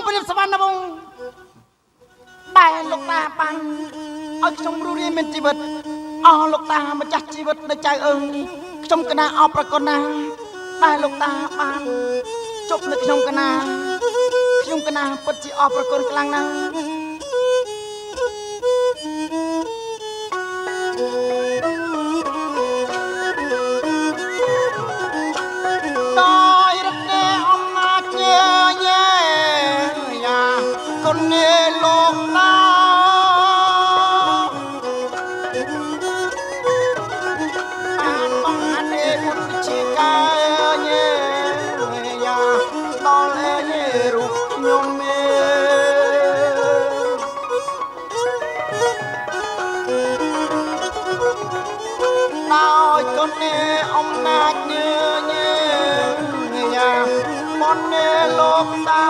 ព្រាបសវណ្ណវង្សដែលលោកតាបានឲ្យខ្ញុំរស់រានមានជីវិតអស់លោកតាម្ចាស់ជីវិតនៅចៅអើយខ្ញុំកណាអរប្រកុណណាស់ដែលលោកតាបានជប់នៅខ្ញុំកណាពិតជាអរប្រកុណខ្លាំងណាស់ដោយរកេអំណាចញែយ៉ាគុណនេលោកតាបានបង្ហាញមុនជាកាយយ៉ាដល់រូបខ្ញុំដោយគុណនេអំណាចញែយ៉ាមននេលោកតា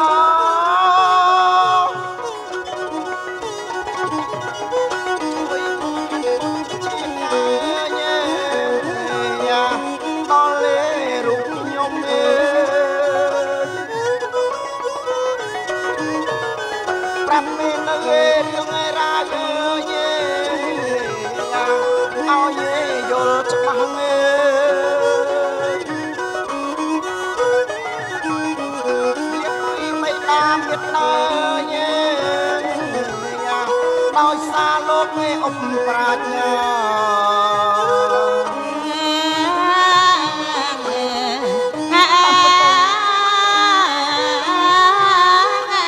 ដោយសារលោកមេអុកប្រាជ្ញា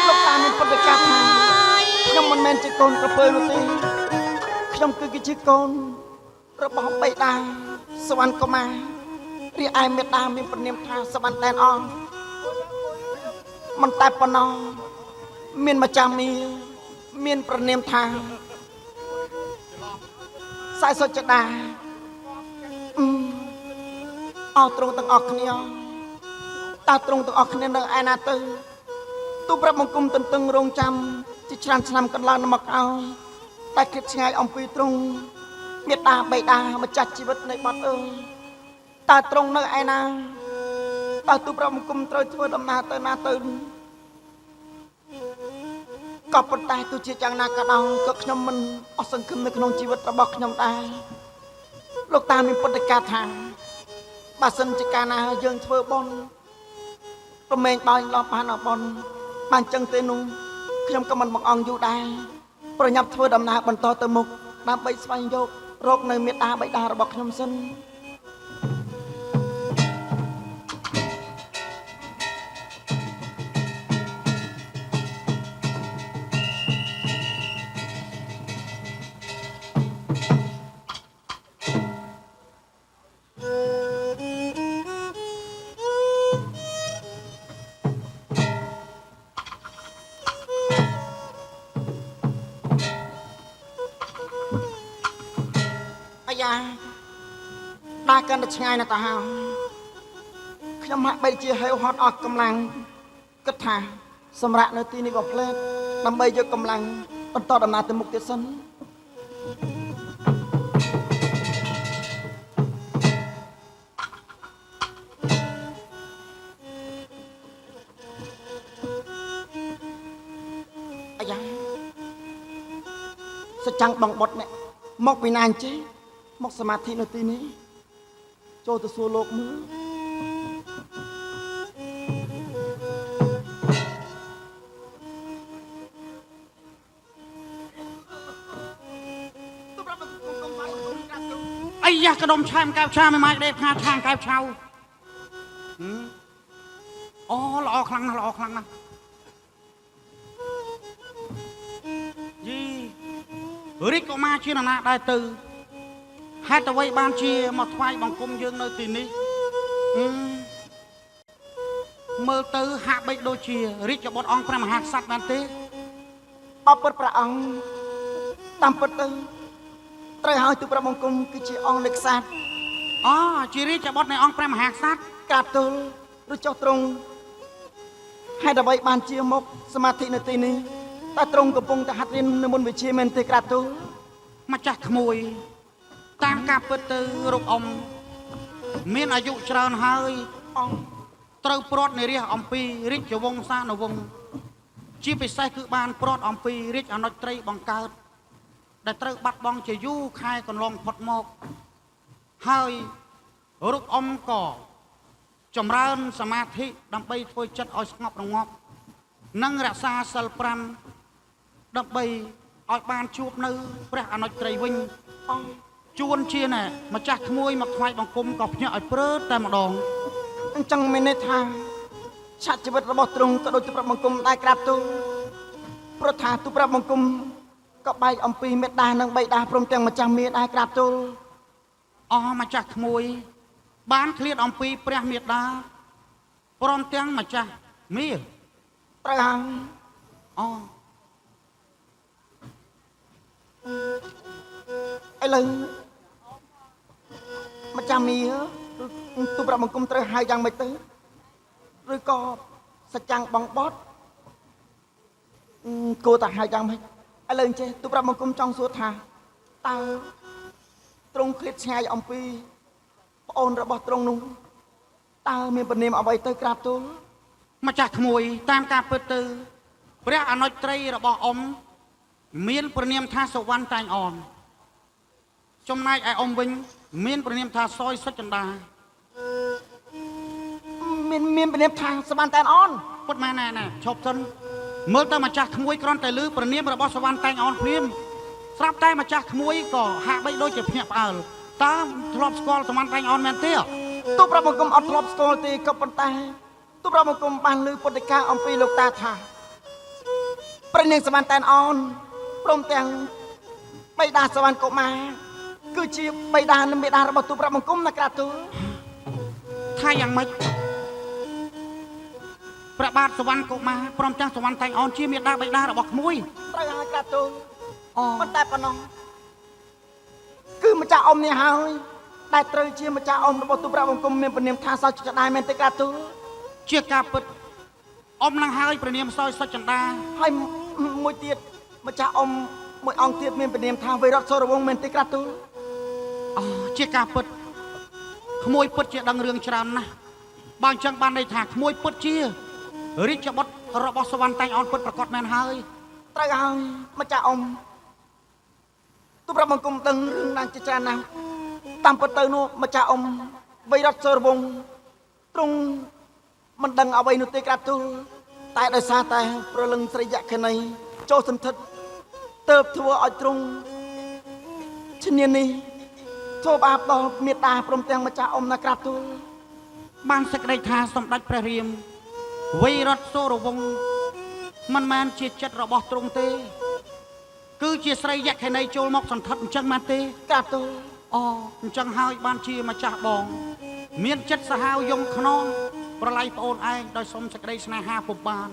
លោកតាមានពុទ្ធកាថាខ្ញុំមិនមែនជាកូនក្រពើនោះទេខ្ញុំគឺជាកូនរបស់បិតាសវណ្ណកុមាររីឯមេតាមានព្រានាមថាសវណ្ណតែនអង្គមិនតែប៉ុណ្ណោះមានម្ចាស់មានប្រនាមថាសៃសុចដាអស់ត្រង់ទាំងអស់គ្នាតើត្រង់ទាំងអស់គ្នានៅឯណាទៅទូប្រាប់បង្គំទន្ទឹងរងចាំជាច្រើនឆ្នាំកន្លងមកឲ្យតែគិតឆ្ងាយអំពីត្រង់មេត្តាបិតាម្ចាស់ជីវិតនៃបាត់អើយតើត្រង់នៅឯណាតើទូប្រាប់បង្គំត្រូវធ្វើដំណើរទៅណាទៅក៏ប៉ុន្តែទោះជាយ៉ាងណាក៏ដោយក៏ខ្ញុំមិនអស់សង្ឃឹមនៅក្នុងជីវិតរបស់ខ្ញុំដែរលោកតាមានពុទ្ធកាថាបើសិនជាកាលណាយើងធ្វើបុណ្យប្រមេងបាយឡោះបានអបុណ្យបានចឹងទេនោះខ្ញុំក៏មិនបង្អង់យូរដែរប្រញាប់ធ្វើដំណើរបន្តទៅមុខដើម្បីស្វែងរកនៅមេត្តាបិតារបស់ខ្ញុំសិនដើរកាន់តែឆ្ងាយណាស់តាហោខ្ញុំហាក់បីជាហេវហត់អស់កម្លាំងគិតថាសម្រាប់នៅទីនេះក៏ផ្លែតដើម្បីយកកម្លាំងបន្តដំណើរទៅមុខទៀតសិនអាយ៉ាសច្ចាំងបងបុតនេះមកពីណាអញ្ចេះមកសមាធិនៅទីនេះចូលទៅសួរលោកមើលអីយ៉ាកដុំឆាមកៅឆាមិនមកដេកខាខាងកៅឆៅអូល្អខ្លាំងណាស់ល្អខ្លាំងណាស់យីរិចក៏មកជាណាដែរទៅហេតុអ្វីបានជាមកថ្វាយបង្គំយើងនៅទីនេះមើលទៅហាក់បីដូចជារាជបុត្រអង្គព្រះមហាក្សត្របានទេបបិទ្ធព្រះអង្គតាមពិតទៅត្រូវឲ្យទូព្រះបង្គំគឺជាអង្គនៃក្សត្រអូជារាជបុត្រនៃអង្គព្រះមហាក្សត្រក្រាបទូលឬចុះត្រង់ហេតុអ្វីបានជាមកសមាធិនៅទីនេះតែត្រង់កំពុងតែហាត់រៀននៅមុនវិជាមែនទេក្រាបទូលម្ចាស់ក្មួយតាមការពិតទៅរូបអ៊ំមានអាយុច្រើនហើយអង្គត្រូវព្រាត់នៃរាជអំពីរាជវង្សានុវង្ស ជាពិសេសគឺបានប្រត់អំពីរាជអនុត្តត្រីបង្កើតដែលត្រូវបាត់បង់ជាយូរខែកន្លងផុតមកហើយរូបអ៊ំក៏ចម្រើនសមាធិដើម្បីធ្វើចិត្តឲ្យស្ងប់រងាប់និងរក្សាសិល5ដើម្បីឲ្យបានជួបនៅព្រះអនុត្តត្រីវិញជួនជាណែម្ចាស់ក្មួយមកថ្វាយបង្គំក៏ភ្ញាក់ឲ្យព្រឺតែម្ដងអញ្ចឹងមានន័យថាឆាក់ជីវិតរបស់ទ្រង់ក៏ដូចជាព្រះបង្គំដែរក្រាបទូលព្រោះថាទូព្រះបង្គំក៏បែកអំពីមេត្តានិងបិតាព្រមទាំងម្ចាស់មាដែរក្រាបទូលម្ចាស់ក្មួយបានឃ្លាតអំពីព្រះមេត្តាព្រមទាំងម្ចាស់មាត្រូវហើយឥឡូវម្ចាស់មាទូព្រះបង្គំត្រូវហៅយ៉ាងម៉េចទៅឬក៏សច្ចាំងបងបត់គួរតែហៅយ៉ាងម៉េចឥឡូវចេះទូព្រះបង្គំចង់សួរថាតើទ្រង់ឃ្លាតឆ្ងាយអំពីប្អូនរបស់ទ្រង់នោះតើមានពនាមអ្វីទៅក្រាបទូលម្ចាស់ក្មួយតាមការពិតទៅព្រះអនុត្តត្រីរបស់អ៊ំមានព្រះនាមថាសវណ្ណតែងអនចំណែកឯអ៊ំវិញមានព្រះនាមថាសយសុចន្ទាមានព្រះនាមថាសវណ្ណតែងអនពុតមែនណាឈប់សិនមើលទៅម្ចាស់ក្មួយគ្រាន់តែឮព្រះនាមរបស់សវណ្ណតែងអនព្រាមស្រាប់តែម្ចាស់ក្មួយក៏ហាក់បីដូចជាភ្ញាក់ផ្អើលតើធ្លាប់ស្គាល់សវណ្ណតែងអនមែនទេទូព្រះបង្គំអត់ធ្លាប់ស្គាល់ទេក៏ប៉ុន្តែទូព្រះបង្គំបានឮពុទ្ធិកាអំពីលោកតាថាព្រះនាងសវណ្ណតែងអនព្រមទាំងបិតាសវណ្ណកុមារគឺជាបិតានិងមេដារបស់ទូព្រះបង្គំណាក្រាបទូលថាយ៉ាងម៉េចព្រះបាទសវណ្ណកុមារព្រមទាំងសវណ្ណតែងអនជាមេដាបិតារបស់ក្មួយត្រូវហើយក្រាបទូលប៉ុន្តែប៉ុណ្ណោះគឺម្ចាស់អ៊ំនេះហើយដែលត្រូវជាម្ចាស់អ៊ំរបស់ទូព្រះបង្គំមានព្រះនាមថាសោចចដាមែនទេក្រាបទូលជាការពិតអ៊ំនឹងហើយព្រះនាមសោយសុចន្ទាហើយមួយទៀតម្ចាស់អ៊ំមួយអង្គទៀតមានព្រះនាមថាវៃរតសូរវង្សមែនទេក្រាបទូលជាការពិតក្មួយពិតជាដឹងរឿងច្រើនណាស់បើអញ្ចឹងបានន័យថាក្មួយពិតជារាជបុត្ររបស់សវណ្ណតែងអនពិតប្រកបមែនហើយត្រូវហើយម្ចាស់អ៊ំទូព្រះបង្គំដឹងរឿងណាស់ជាច្រើនណាស់តាមពិតទៅនោះម្ចាស់អ៊ំវៃរតសូរវង្សទ្រង់មិនដឹងអ្វីនោះទេក្រាបទូលតែដោយសារតែប្រលឹងស្រីយក្ខិនីចូលសន្ធិដ្ឋទើបធ្វើឲ្យទ្រង់ឈ្នានេះធ្វើបាបដល់មេត្តាព្រមទាំងម្ចាស់អ៊ំណាក្រាបទូលបានសេចក្តីថាសម្ដេចព្រះរាមវៃរតសូរវង្សមិនមែនជាចិត្តរបស់ទ្រង់ទេគឺជាស្រីយក្ខិនីចូលមកសន្ធិដ្ឋអញ្ចឹងមែនទេក្រាបទូលអញ្ចឹងហើយបានជាម្ចាស់បងមានចិត្តសាហាវយំខ្នងប្រឡ័យប្អូនឯងដោយសុំសេចក្តីស្នេហាពុំបាន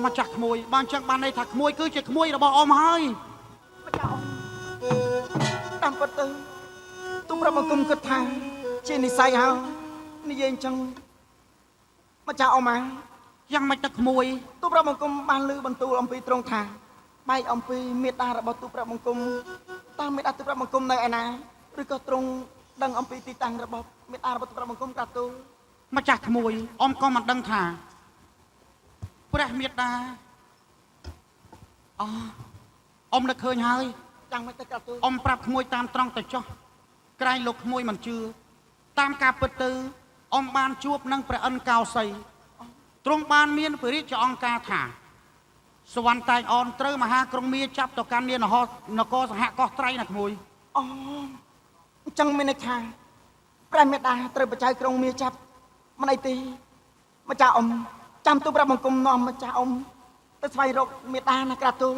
ម្ចាស់ក្មួយបានចឹងបានន័យថាក្មួយគឺជាក្មួយរបស់អ៊ំហើយម្ចាស់អ៊ំតាមពិតទៅទូព្រះបង្គំគិតថាជានិស័យហើយនិយាយអញ្ចឹងម្ចាស់អ៊ំយ៉ាងម៉េចទៅក្មួយទូព្រះបង្គំបានឮបន្ទូលអំពីទ្រង់ថាបែកអំពីមេត្តារបស់ទូព្រះបង្គំតើមេត្តាទូព្រះបង្គំនៅឯណាឬក៏ទ្រង់ដឹងអំពីទីតាំងរបស់មេត្តារបស់ទូព្រះបង្គំក្រាបទូលម្ចាស់ក្មួយអ៊ំក៏មិនដឹងថាព្រះមេត្តាអ៊ំនឹកឃើញហើយយ៉ាងម៉េចទៅក្រាបទូលអ៊ំប្រាប់ក្មួយតាមត្រង់ទៅចុះក្រែងលោកក្មួយមិនជឿតាមការពិតទៅអ៊ំបានជួបនឹងព្រះអិនកោសីទ្រង់បានមានព្រះរាជអង្គការថាសវណ្ណតែងអនត្រូវមហាក្រុងមាចាប់ទៅកាន់នានគរសហកោះត្រៃណាក្មួយអញ្ចឹងមានន័យថាព្រះមេត្តាត្រូវបច្ច័យក្រុងមាចាប់មិនអីទេម្ចាស់អ៊ំចាំទូព្រះបង្គំនាំម្ចាស់អ៊ំទៅស្វែងរកមេត្តាណាក្រាបទូល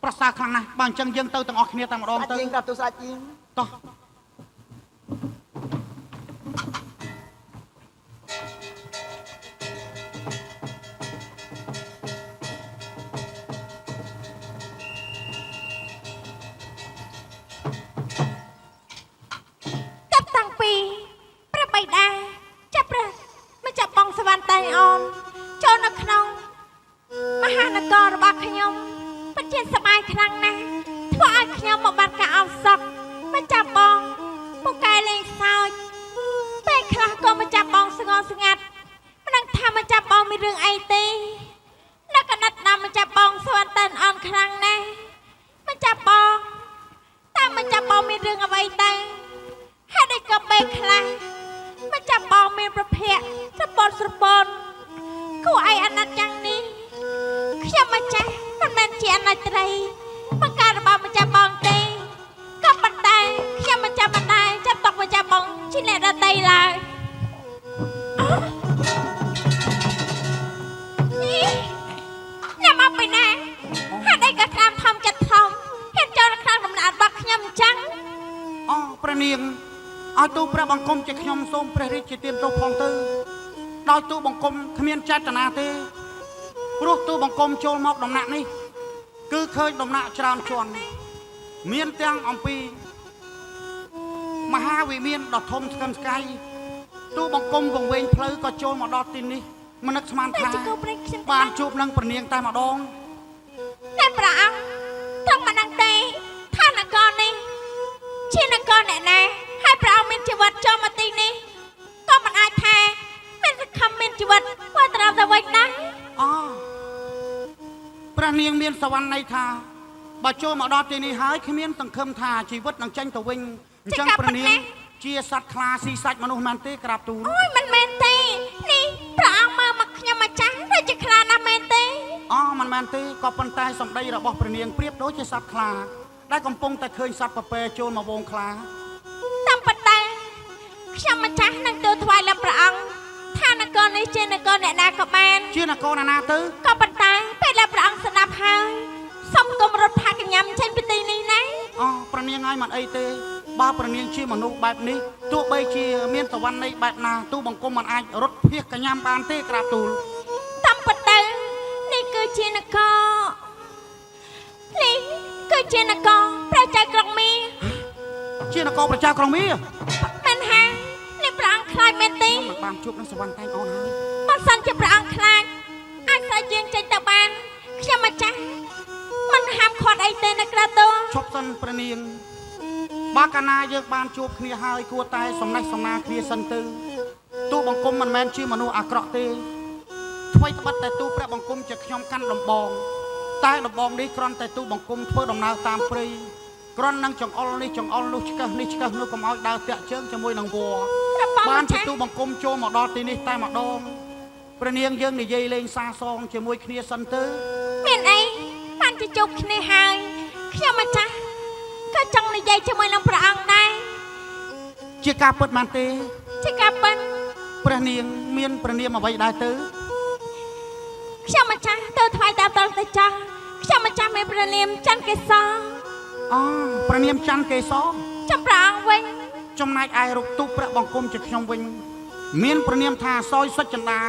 ប្រសើរខ្លាំងណាស់បើអញ្ចឹងយើងទៅទាំងអស់គ្នាតែម្ដងទៅយើងក្រាបទូលស្ដេចយើងតោះស្ងាត់មិនដឹងថាមកចាប់បងមានរឿងអីទេនៅកណិតណាម ម្ចាស់មិនមែនជាអនុត្រីបង្ការរបស់ម្ចាស់បងទេក៏ប៉ុន្តែខ្ញុំម្ចាស់មិនដែរចាប់ទុកម្ចាស់បងជាអ្នកដតីឡើយអ្នកមកពីណាហេតុអីក៏ខ្លាមធំចិត្តធំហ៊ានចូលក្នុងដំណាក់របស់ខ្ញុំអញ្ចឹង អូព្រះនាងឲ្យទូព្រះបង្គំជាខ្ញុំសូមព្រះរាជជាទានទោសផងទៅដោយទូបង្គំគ្មានចេតនាទេព្រោះទូបង្គំចូលមកដំណាក់នេះគឺឃើញដំណាក់ច្រើនជាន់មានទាំងអំពីមហាវិមានដ៏ធំស្កឹមស្កៃទូបង្គំវង្វេងផ្លូវក៏ចូលមកដល់ទីនេះមិននឹកស្មានថាបានជួបនឹងព្រះនាងតែម្ដង តែព្រះអង្គត្រង់មិនដឹងទេថានគរនេះជានគរអ្នកណាហើយព្រះអង្គមានជីវិតចូលមកទីនេះក៏មិនអាចថាមានសង្ឃឹមមានជីវិតធ្វើត្រឹមតែវិញដែរ អូព្រះនាងមានសវណ្ណន័យថាបើចូលមកដល់ទីនេះហើយគ្មានសង្ឃឹមថាជីវិតនឹងចេញទៅវិញអញ្ចឹងព្រះនាងជាសត្វខ្លាស៊ីសាច់មនុស្សមែនទេក្រាបទូល អូយមិនមែនទេនេះព្រះអង្គមើលមកខ្ញុំម្ចាស់ដូចជាខ្លាណាស់មែនទេ អូមិនមែនទេក៏ប៉ុន្តែសម្ដីរបស់ព្រះនាងប្រៀបដូចជាសត្វខ្លាដែលកំពុងតែឃើញសត្វពពែចូលមកវងខ្លា តាមប៉ុន្តែខ្ញុំម្ចាស់នឹងទូលថ្វាយដល់ព្រះអង្គថានគរនេះជានគរអ្នកណាក៏បាន ជានគរណាទៅ ក៏ប៉ុន្តែពេលដែលព្រះអង្គស្ដាប់ហើយសូមកុំរត់ផាកញ៉ាំចេញពីទីនេះណា អូព្រះនាងឲ្យមិនអីទេបើព្រះនាងជាមនុស្សបែបនេះទោះបីជាមានសវណ្ណន័យបែបណាទូបង្គំមិនអាចរត់ភៀសកញ្ញាំបានទេក្រាបទូល តាមប៉ុន្តែនេះគឺជានគរនេះគឺជានគរព្រះចៅក្រុងមី ជានគរប្រជាក្រុងមា មិនហានេះព្រះអង្គខ្លាចមែនទេ មិនបានជួបនឹងសវណ្ណតែងអូនហើយ បើសិនជាព្រះអង្គខ្លាចអាចស្អីយើងចេញទៅបានខ្ញុំម្ចាស់មិនហាមឃាត់អីទេណាក្រាតូ ឈប់សិនព្រះនាងបើកាលណាយើងបានជួបគ្នាហើយគួរតែសំណេះសំណាលគ្នាសិនទៅទូបង្គំមិនមែនជាមនុស្សអាក្រក់ទេថ្មីត្បិតតែទូព្រះបង្គំជាខ្ញុំកាន់ដំបងតែដំបងនេះគ្រាន់តែទូបង្គំធ្វើដំណើរតាមព្រៃគ្រាន់នឹងចង្អុលនេះចង្អុលនោះឆ្កឹះនេះឆ្កឹះនោះកុំឲ្យដើរតាក់ជើងជាមួយនឹងវល្លិ បានជាទូបង្គំចូលមកដល់ទីនេះតែម្ដងព្រះនាងយើងនិយាយលេងសាសងជាមួយគ្នាសិនទៅ មានអីបានទៅជួបគ្នាហើយខ្ញុំម្ចាស់ក៏ចង់និយាយជាមួយនឹងព្រះអង្គដែរ ជាការពិតមែនទេ ជាការពិត ព្រះនាងមានព្រះនាមអ្វីដែរទៅ ខ្ញុំម្ចាស់ទៅថ្វាយតាមតលទៅចាស់ខ្ញុំម្ចាស់មានព្រះនាមច័ន្ទកេសរ អូព្រះនាមច័ន្ទកេសរ ចាំព្រះអង្គវិញ ចំណែកឯរូបទូព្រះបង្គំជាខ្ញុំវិញមានព្រះនាមថាសយសុចន្ទា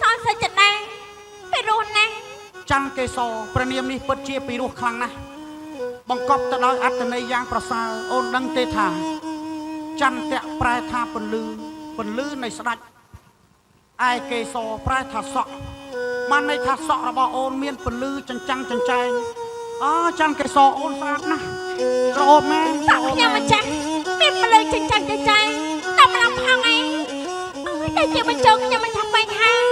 សនសេចក្ដីពីរស់ណាស់ ច័ន្ទកេសរព្រះនាមនេះពិតជាពីរោះខ្លាំងណាស់បង្កប់ទៅដោយអត្ថន័យយ៉ាងប្រសើរអូនដឹងទេថាចន្ទៈប្រែថាពន្លឺនៃស្ដេចឯកេសរប្រែថាសក់បានន័យថាសក់របស់អូនមានពន្លឺចញ្ចាំងចញ្ចែងអូច័ន្ទកេសរអូនស្អាតណាស់ក្រអូបមែន សក់ខ្ញុំម្ចាស់មានពលិចិញ្ចឹមចែងតាមរំផងឯងអើយតែជាបញ្ចុងខ្ញុំមិនថាបែកហើយ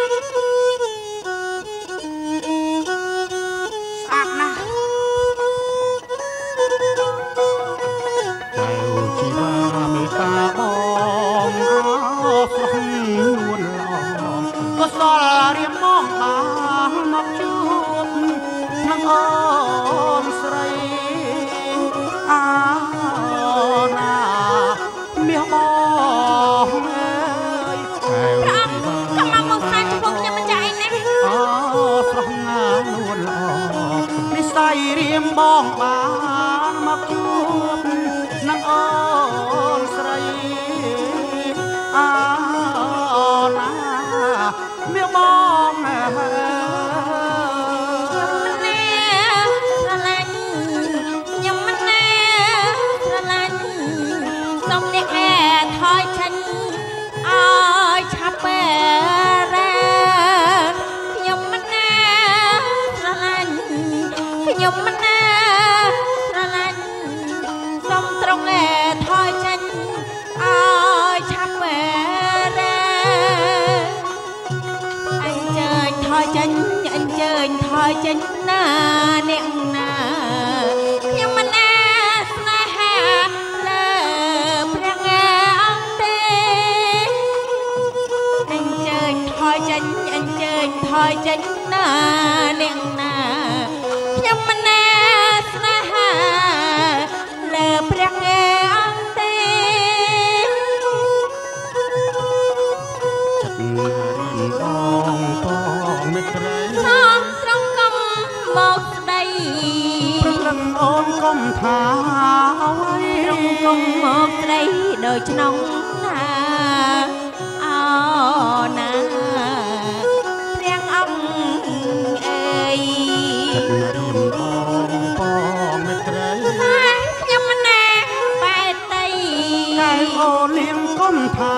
ស្អាតណាស់ចៅជីវ៉ាមេត្តាបងអោស្រស់នួនឡងក៏សល់រៀមបងបានមកជួបនឹងអូនស្រីអាណាមាសបងអើយចៅជីវ៉ា កុំមកសាច់ចំពោះខ្ញុំម្ចាស់ឯណា អូស្រស់ណាស់នួនល្អនិស័យរៀមបងបានមកជួបនឹងអូនស្រីអាណាមាសបងអើយ ខ្ញុំមិនណែស្រឡាញ់សូមអ្នកថយចេញឲ្យឆាប់ពេលខ្ញុំមិនណែស្រឡាញ់ខ្ញុំមិនណែស្រឡាញ់សូមត្រង់ថយចេញឲ្យឆាប់ពេលអញ្ជើញថយចេញអញ្ជើញថយចេញណាអ្នកណាខ្ញុំមិនអាស្នេហាលើព្រះអង្គទេអញ្ជើញថយចេញអញ្ជើញថយចេញណាអ្នកណា កុំថាអ្វី រំគុំមកស្ដីដូចក្នុងណាអោណាព្រះអង្គអើយ រៀមបងបងមេត្រី ខ្ញុំមិនណាបែតតី តែអូនលៀងកុំថា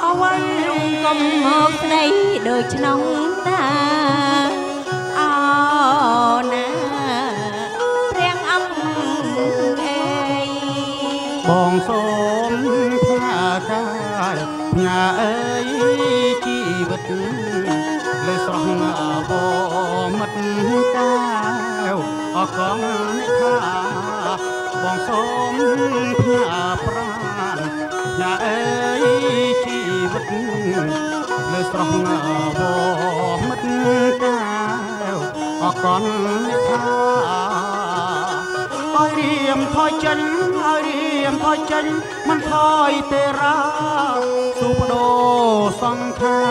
អ្វី រំគុំមកស្ដីដូចក្នុងណាអោណាព្រះអង្គអើយ បងសូមផ្ញើកាយផ្ញើអើយជីវិតលើស្រស់អបមិត្តកាវអកងនិថាបងសូមផ្ញើប្រាណផ្ញើអើយជីវិតលើស្រស់អបមិត្តកាវអកងនិថាឲ្យរៀមថយចេញឲ្យរៀមថយចេញមិនថយទេរាសុបដោសង្ខា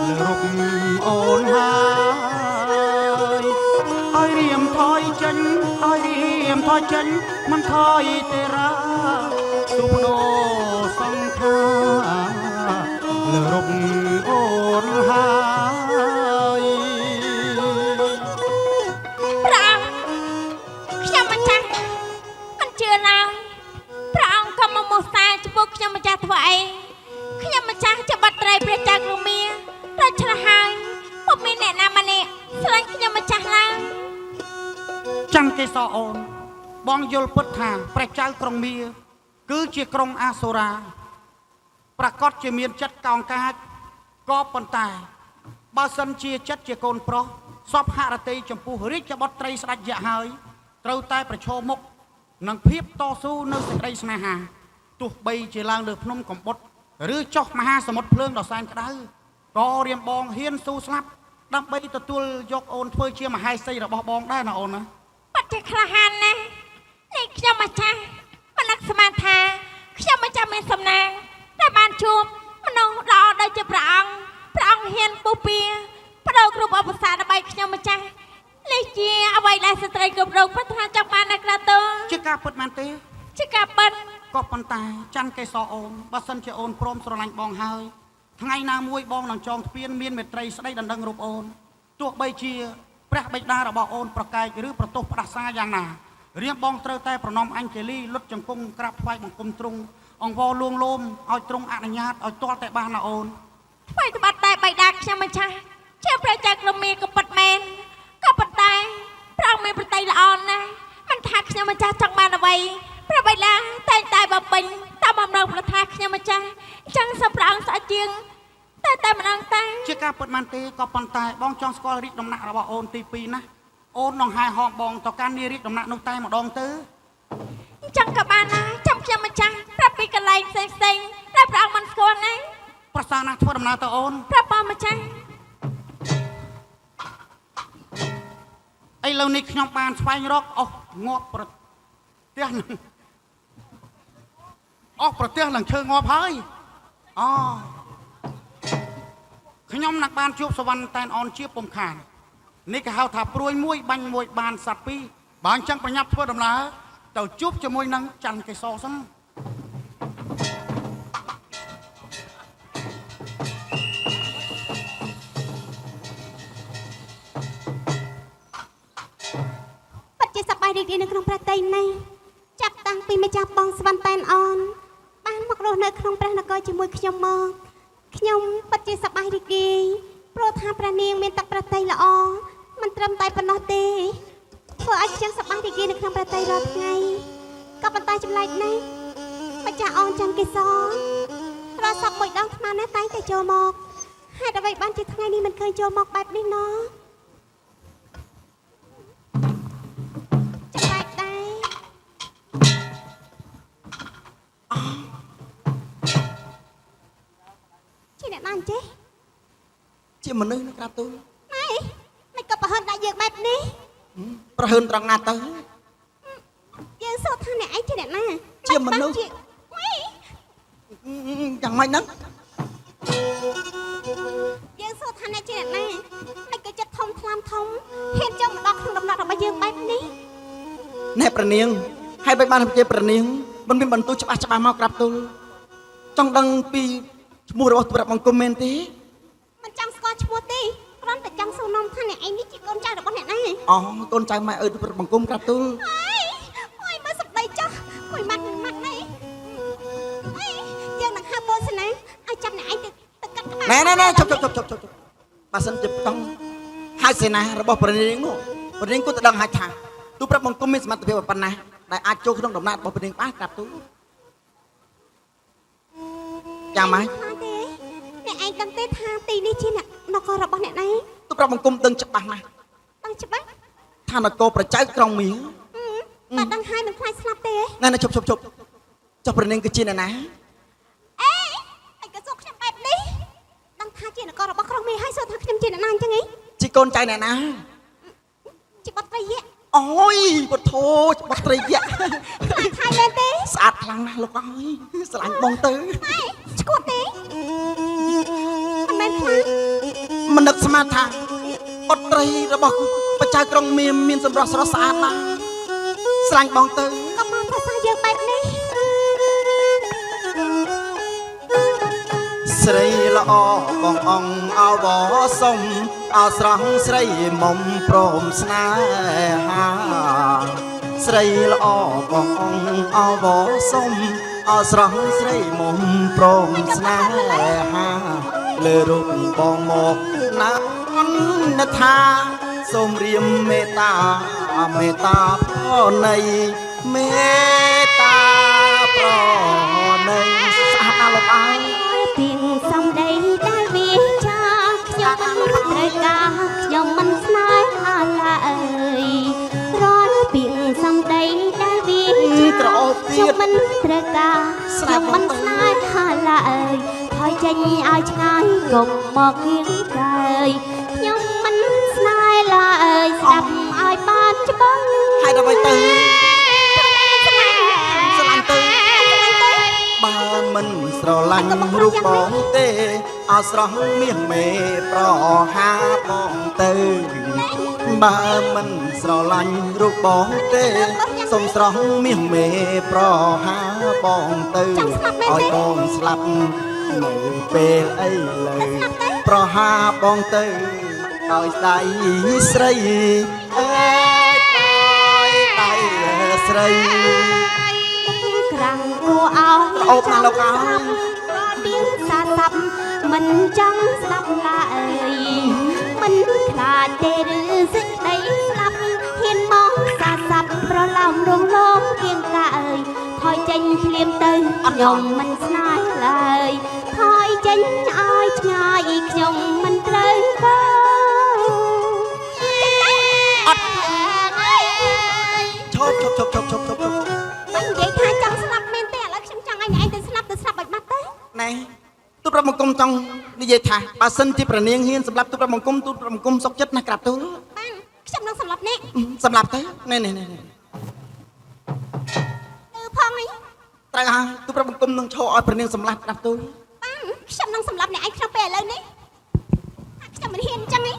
លើរុកអូនហើយឲ្យរៀមថយចេញឲ្យរៀមថយចេញមិនថយទេរាសុបដោសង្ខាលើរុកអូនហើយ ព្រះអង្គខ្ញុំម្ចាស់មិនជឿឡើយព្រះអង្គក៏មកមោសាចំពោះខ្ញុំម្ចាស់ធ្វើអីខ្ញុំម្ចាស់ជាបាត់ត្រីព្រះចៅក្រមាតែឆ្លាស់ហើយពុំមានអ្នកណាម្នាក់ស្រឡាញ់ខ្ញុំម្ចាស់ឡើយ ចាំគេសអូនបងយល់ពិតថាព្រះចៅក្រុងមាគឺជាក្រុងអាសូរាប្រកាសជាមានចិត្តកោងកាចក៏ប៉ុន្តែបើសិនជាចិត្តជាកូនប្រុសសពហរតីចំពោះរាជបុត្រីស្ដេចយៈហើយត្រូវតែប្រឈមមុខនឹងភាពតស៊ូនៅសេចក្តីស្នេហាទោះបីជាឡើងលើភ្នំកំបុតឬចុះមហាសមុទ្រភ្លើងដ៏សែនក្តៅក៏រៀមបងហ៊ានស៊ូស្លាប់ដើម្បីទទួលយកអូនធ្វើជាមហេសីរបស់បងដែរណាអូនណា បាត់ជាក្លាហានណាស់នេះខ្ញុំម្ចាស់មិននឹកស្មានថាខ្ញុំម្ចាស់មានសំណាងតែបានជួបមនុស្សល្អដូចជាព្រះអង្គហ៊ានពុះពៀបដូរគ្រប់ឧបសគ្គដើម្បីខ្ញុំម្ចាស់នេះជាអ្វីដែលស្ត្រីគ្រប់រូបប្រាថ្នាចង់បាននៅក្រៅទល់ ជាការពិតមែនទេ ជាការពិត ក៏ប៉ុន្តែច័ន្ទកេសរអូនបើសិនជាអូនព្រមស្រឡាញ់បងហើយថ្ងៃណាមួយបងនឹងចងទ្វារមានមេត្រីស្ដីដណ្ដឹងរូបអូនទោះបីជាព្រះបិតារបស់អូនប្រកែកឬប្រទោសផ្ដាសាយ៉ាងណារៀមបងត្រូវតែប្រណម្យអញ្ជលីលុតជង្គង់ក្រាបថ្វាយបង្គំទ្រង់អង្វរលួងលោមឲ្យទ្រង់អនុញ្ញាតឲ្យទាល់តែបានណាអូន ថ្មីត្បិតតែបៃតាខ្ញុំម្ចាស់ជាព្រះចៅក្រមាក៏ពិតមែនក៏ប៉ុន្តែព្រះអង្គមានប្រតិយល្អណាស់មិនថាខ្ញុំម្ចាស់ចង់បានអ្វីព្រះបៃតាតែងតែបំពេញតាមបំណងប្រាថ្នាខ្ញុំម្ចាស់អញ្ចឹងសូមព្រះអង្គស្អិតជាងតែម្ដងតែ ជាការពិតមែនទេក៏ប៉ុន្តែបងចង់ស្គាល់រាជដំណាក់របស់អូនទី2ណាអូននឹងហែហោមបងទៅកាន់នារីដំណាក់នោះតែម្ដងទៅ អញ្ចឹងក៏បានដែរចាំខ្ញុំម្ចាស់ប្រាប់ពីកន្លែងផ្សេងៗតែព្រះអង្គមិនស្គាល់ណា ប្រសើរណាស់ធ្វើដំណើរទៅអូន ប្រាប់បងម្ចាស់ ឥឡូវនេះខ្ញុំបានស្វែងរកអស់ងាប់ប្រទេសនឹងអស់ប្រទេសនឹងឈើងាប់ហើយអូខ្ញុំនឹងបានជួបសវណ្ណតែនអនជាពុំខាននេះគេហៅថាព្រួយមួយបាញ់មួយបានសัตว์ពីរបើអញ្ចឹងប្រញាប់ធ្វើដំណើរទៅជួបជាមួយនឹងច័ន្ទកេសរសិន ពិតជាសប្បាយរីករាយនៅក្នុងព្រះតីនេះចាប់តាំងពីម្ចាស់បងស្វណ្ណតែនអនបានមករស់នៅក្នុងព្រះនគរជាមួយខ្ញុំមកខ្ញុំពិតជាសប្បាយរីករាយព្រោះថាព្រះនាងមានទឹកព្រះតីល្អមិនត្រឹមតែប៉ុណ្ណោះទេធ្វើឲ្យខ្ញុំសប្បាយរីករាយនៅក្នុងព្រះតីរាល់ថ្ងៃក៏ប៉ុន្តែចម្លែកណាស់ម្ចាស់អនច័ន្ទកេសររសពមួយដងថ្មណាស់តែងតែចូលមកហេតុអ្វីបានជាថ្ងៃនេះមិនឃើញចូលមកបែបនេះណោះ ជាអ្នកណាអញ្ចេះជាមនុស្សនៅក្រៅទូណែមិនក៏ប្រហែលដាក់យើងបែបនេះប្រហែលត្រង់ណាទៅយើងសួរថាអ្នកឯងជាអ្នកណាជាមនុស្សយ៉ាងម៉េចហ្នឹងយើងសួរថាអ្នកជាអ្នកណាមិនក៏ចិត្តធំថ្លាមធំហ៊ានចង់មកដល់ក្នុងដំណាក់របស់យើងបែបនេះ ណែប្រនាងហើយបែបបានជាប្រនាងមិនមានបន្ទូច្បាស់មកក្រាបទូលចង់ដឹងពីឈ្មោះរបស់ទូប្រាប់បង្គំមែនទេ មិនចង់ស្គាល់ឈ្មោះទេគ្រាន់តែចង់សួរនាំថាអ្នកឯងនេះជាកូនចៅរបស់អ្នកណា អូកូនចៅម៉ែអើទូប្រាប់បង្គំក្រាបទូល អើយមើលសម្ដីចុះគួយម៉ាត់នេះអីយើងនឹងហៅបូនសណាឲ្យចាប់អ្នកឯងទៅកាត់ក្បាល ណែជប់បើសិនជាต้องហៅសេនារបស់ប្រនាងនោះប្រនាងគួរតែដឹងហៅថាទូប្រាប់បង្គំមានសមត្ថភាពប៉ុណ្ណាដែលអាចចូលក្នុងដំណើររបស់ប្រនាងបានក្រាបទូលចាំម៉េច អ្នកឯងដឹងទេថាទីនេះជាអ្នកនគររបស់អ្នកណា ទូប្រាប់បង្គំដឹងច្បាស់ណាស់ ដឹងច្បាស់ ថានគរប្រចៅក្រុងមាស បើដឹងហើយមិនខ្លាចស្លាប់ទេ ណែជប់ចុះប្រនាងគឺជាអ្នកណា អេឯងក៏សួរខ្ញុំបែបនេះដឹងថាជានគររបស់ក្រុងមេហើយសួរថាខ្ញុំជាអ្នកណាអញ្ចឹងហី ជាកូនចៅអ្នកណា ជាបត្រីយៈ អូយពុទ្ធោច្បោះត្រីយៈ ខ្លាចហើយមែនទេ ស្អាតខ្លាំងណាស់លោកអើយស្រឡាញ់បងទៅ អេឈួតទេមិនមែនខ្លាច មិននឹកស្មានថាបុត្រីរបស់បច្ចៅក្រុងមានសម្រស់ស្រស់ស្អាតណាស់ស្រឡាញ់បងទៅ ក៏មកភាសាយើងបែបនេះ ស្រីល្អបងអង្គអវសុំអស្រស់ស្រីមុំព្រមស្នេហាស្រីល្អបងអង្គអវសុំអស្រស់ស្រីមុំព្រមស្នេហាលើរូបបងមកណានថាសូមរៀមមេត្តាប្រណីមេត្តាប្រណីស្អាតណាស់លោកអើយ ពីងសំដីដែលវាចាខ្ញុំមិនត្រូវការខ្ញុំមិនស្នេហាឡើយរាល់ពីងសំដីដែលវាចាខ្ញុំមិនត្រូវការខ្ញុំមិនស្នេហាឡើយថយចេញឲ្យឆ្ងាយកុំមកគៀងកាយខ្ញុំមិនស្នេហ៍ឡើយស្ដាប់ឲ្យបានច្បាស់ ហើយដល់ទៅស្រឡាញ់ទៅបើមិនស្រឡាញ់រូបបងទេអស្រស់មាសមេប្រហាបងទៅបើមិនស្រឡាញ់រូបបងទេសុំស្រស់មាសមេប្រហាបងទៅឲ្យបងស្លាប់នៅពេលអីលើប្រហាបងទៅឲ្យស្ដីស្រីអើយដៃស្រី ក្រាំងគួរអោយ អូបណាលោកអើយ រដៀងសាស័ព្ទមិនចង់ស្ដាប់ឡើយមិនខ្លាចទេឬសេចក្តីស្លាប់ហ៊ានមកសាស័ព្ទប្រឡំរងលងគៀងកាយថយចេញភ្លាមទៅខ្ញុំមិនស្នេហ៍ឡើយថយចេញឲ្យឆ្ងាយខ្ញុំមិនត្រូវការ អត់ឈប់ មិននិយាយថាចង់ស្លាប់មែនទេឥឡូវខ្ញុំចង់ឲ្យអ្នកឯងទៅស្លាប់ឲ្យបាត់ទៅ ណែទូប្រាប់បង្គំចង់និយាយថាបើសិនជាប្រនាងហ៊ានសម្រាប់ទូប្រាប់បង្គំទូប្រាប់បង្គំសុកចិត្តណាស់ក្រាបទូល បានខ្ញុំនឹងសម្លាប់អ្នក សម្រាប់ទៅណែ ផងនេះ ត្រូវហើយទូប្រាប់បង្គំនឹងឈរឲ្យប្រនាងសម្លាប់ក្រាបទូល បានខ្ញុំនឹងសម្លាប់អ្នកឯងក្នុងពេលឥឡូវនេះខ្ញុំមិនហ៊ានអញ្ចឹងទេ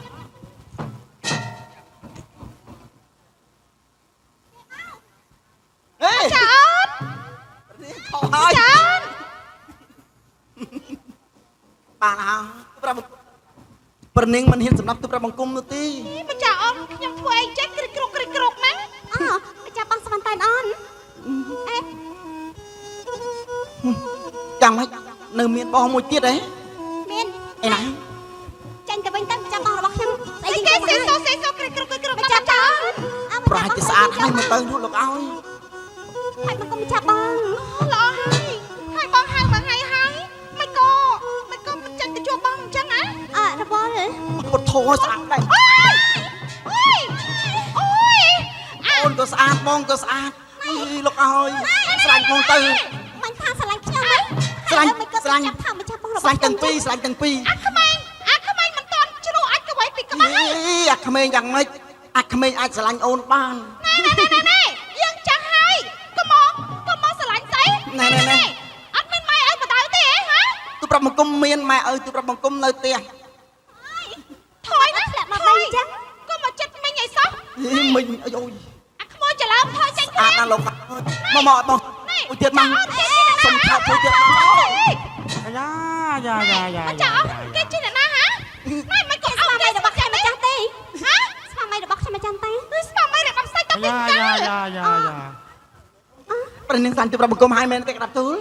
ហេ ចាអត់ ប្រនាងខហើយ ចា បានហើយទូប្រាប់ប្រនាងមិនហ៊ានសម្រាប់ទូប្រាប់បង្គំនោះទេ មិនចាអត់ខ្ញុំធ្វើអីចេះគ្រិចគ្រុកហ្នឹងអូម្ចាស់បងស្វាន់តែនអូនអេ ចាំមិននៅមានបងមួយទៀតហ៎ មាន អីណា ចាញ់ទៅវិញទៅម្ចាស់បងរបស់ខ្ញុំស្អីគេសេសូគ្រិចគ្រុកម្ចាស់ចាអើ ប្រហែលជាស្អាតហើយមើលទៅនោះលោកអើយ ហើយមកគុំម្ចាស់បងល្អហើយបងហៅមួយថ្ងៃហើយមិនក៏មិនចាញ់ទៅជួបបងអញ្ចឹងណារវល់ ពុទ្ធោស្អាតដែរ អូយ អូនក៏ស្អាតបងក៏ស្អាតអីលោកអើយស្លាញ់បងទៅ មិនថាស្រឡាញ់ខ្ញុំទេ ស្រឡាញ់ ថាម្ចាស់បងរបស់ ស្លាញ់ទាំងពីរស្លាញ់ទាំងពីរ អាក្មេងមិនតន់ជ្រុះអាចក្បៃពីក្បាល អាក្មេងយ៉ាងម៉េចអាក្មេងអាចស្រឡាញ់អូនបាន ណែយើងចាស់ហើយកុំមកស្រឡាញ់ស្អី ណែ អត់មានម៉ែឲ្យបដៅទេហ៎ ទូប្រាប់បង្គំមានម៉ែឪទូប្រាប់បង្គំនៅផ្ទះ ថយណាស់ធ្លាក់មកវិញអញ្ចឹងកុំមកចិត្តមិញឲ្យសោះ មិញអីអូយ អាក្មួយច្រឡំថយចេញ អាណាលោកមកបងអុយទៀតមកសុំខោអុយទៀតមក យ៉ា ចាគេជាអ្នកណាហ៎ណែមិនក៏អោគេរបស់ខ្ញុំម្ចាស់ទេហ៎ស្វាមីរបស់ខ្ញុំម្ចាស់ទេស្វាមីរបស់ស្អីទៅពីកា យ៉ា ព្រះនាងសានទីប្រាប់បង្គំហើយមែនទេក្តាប់ទូល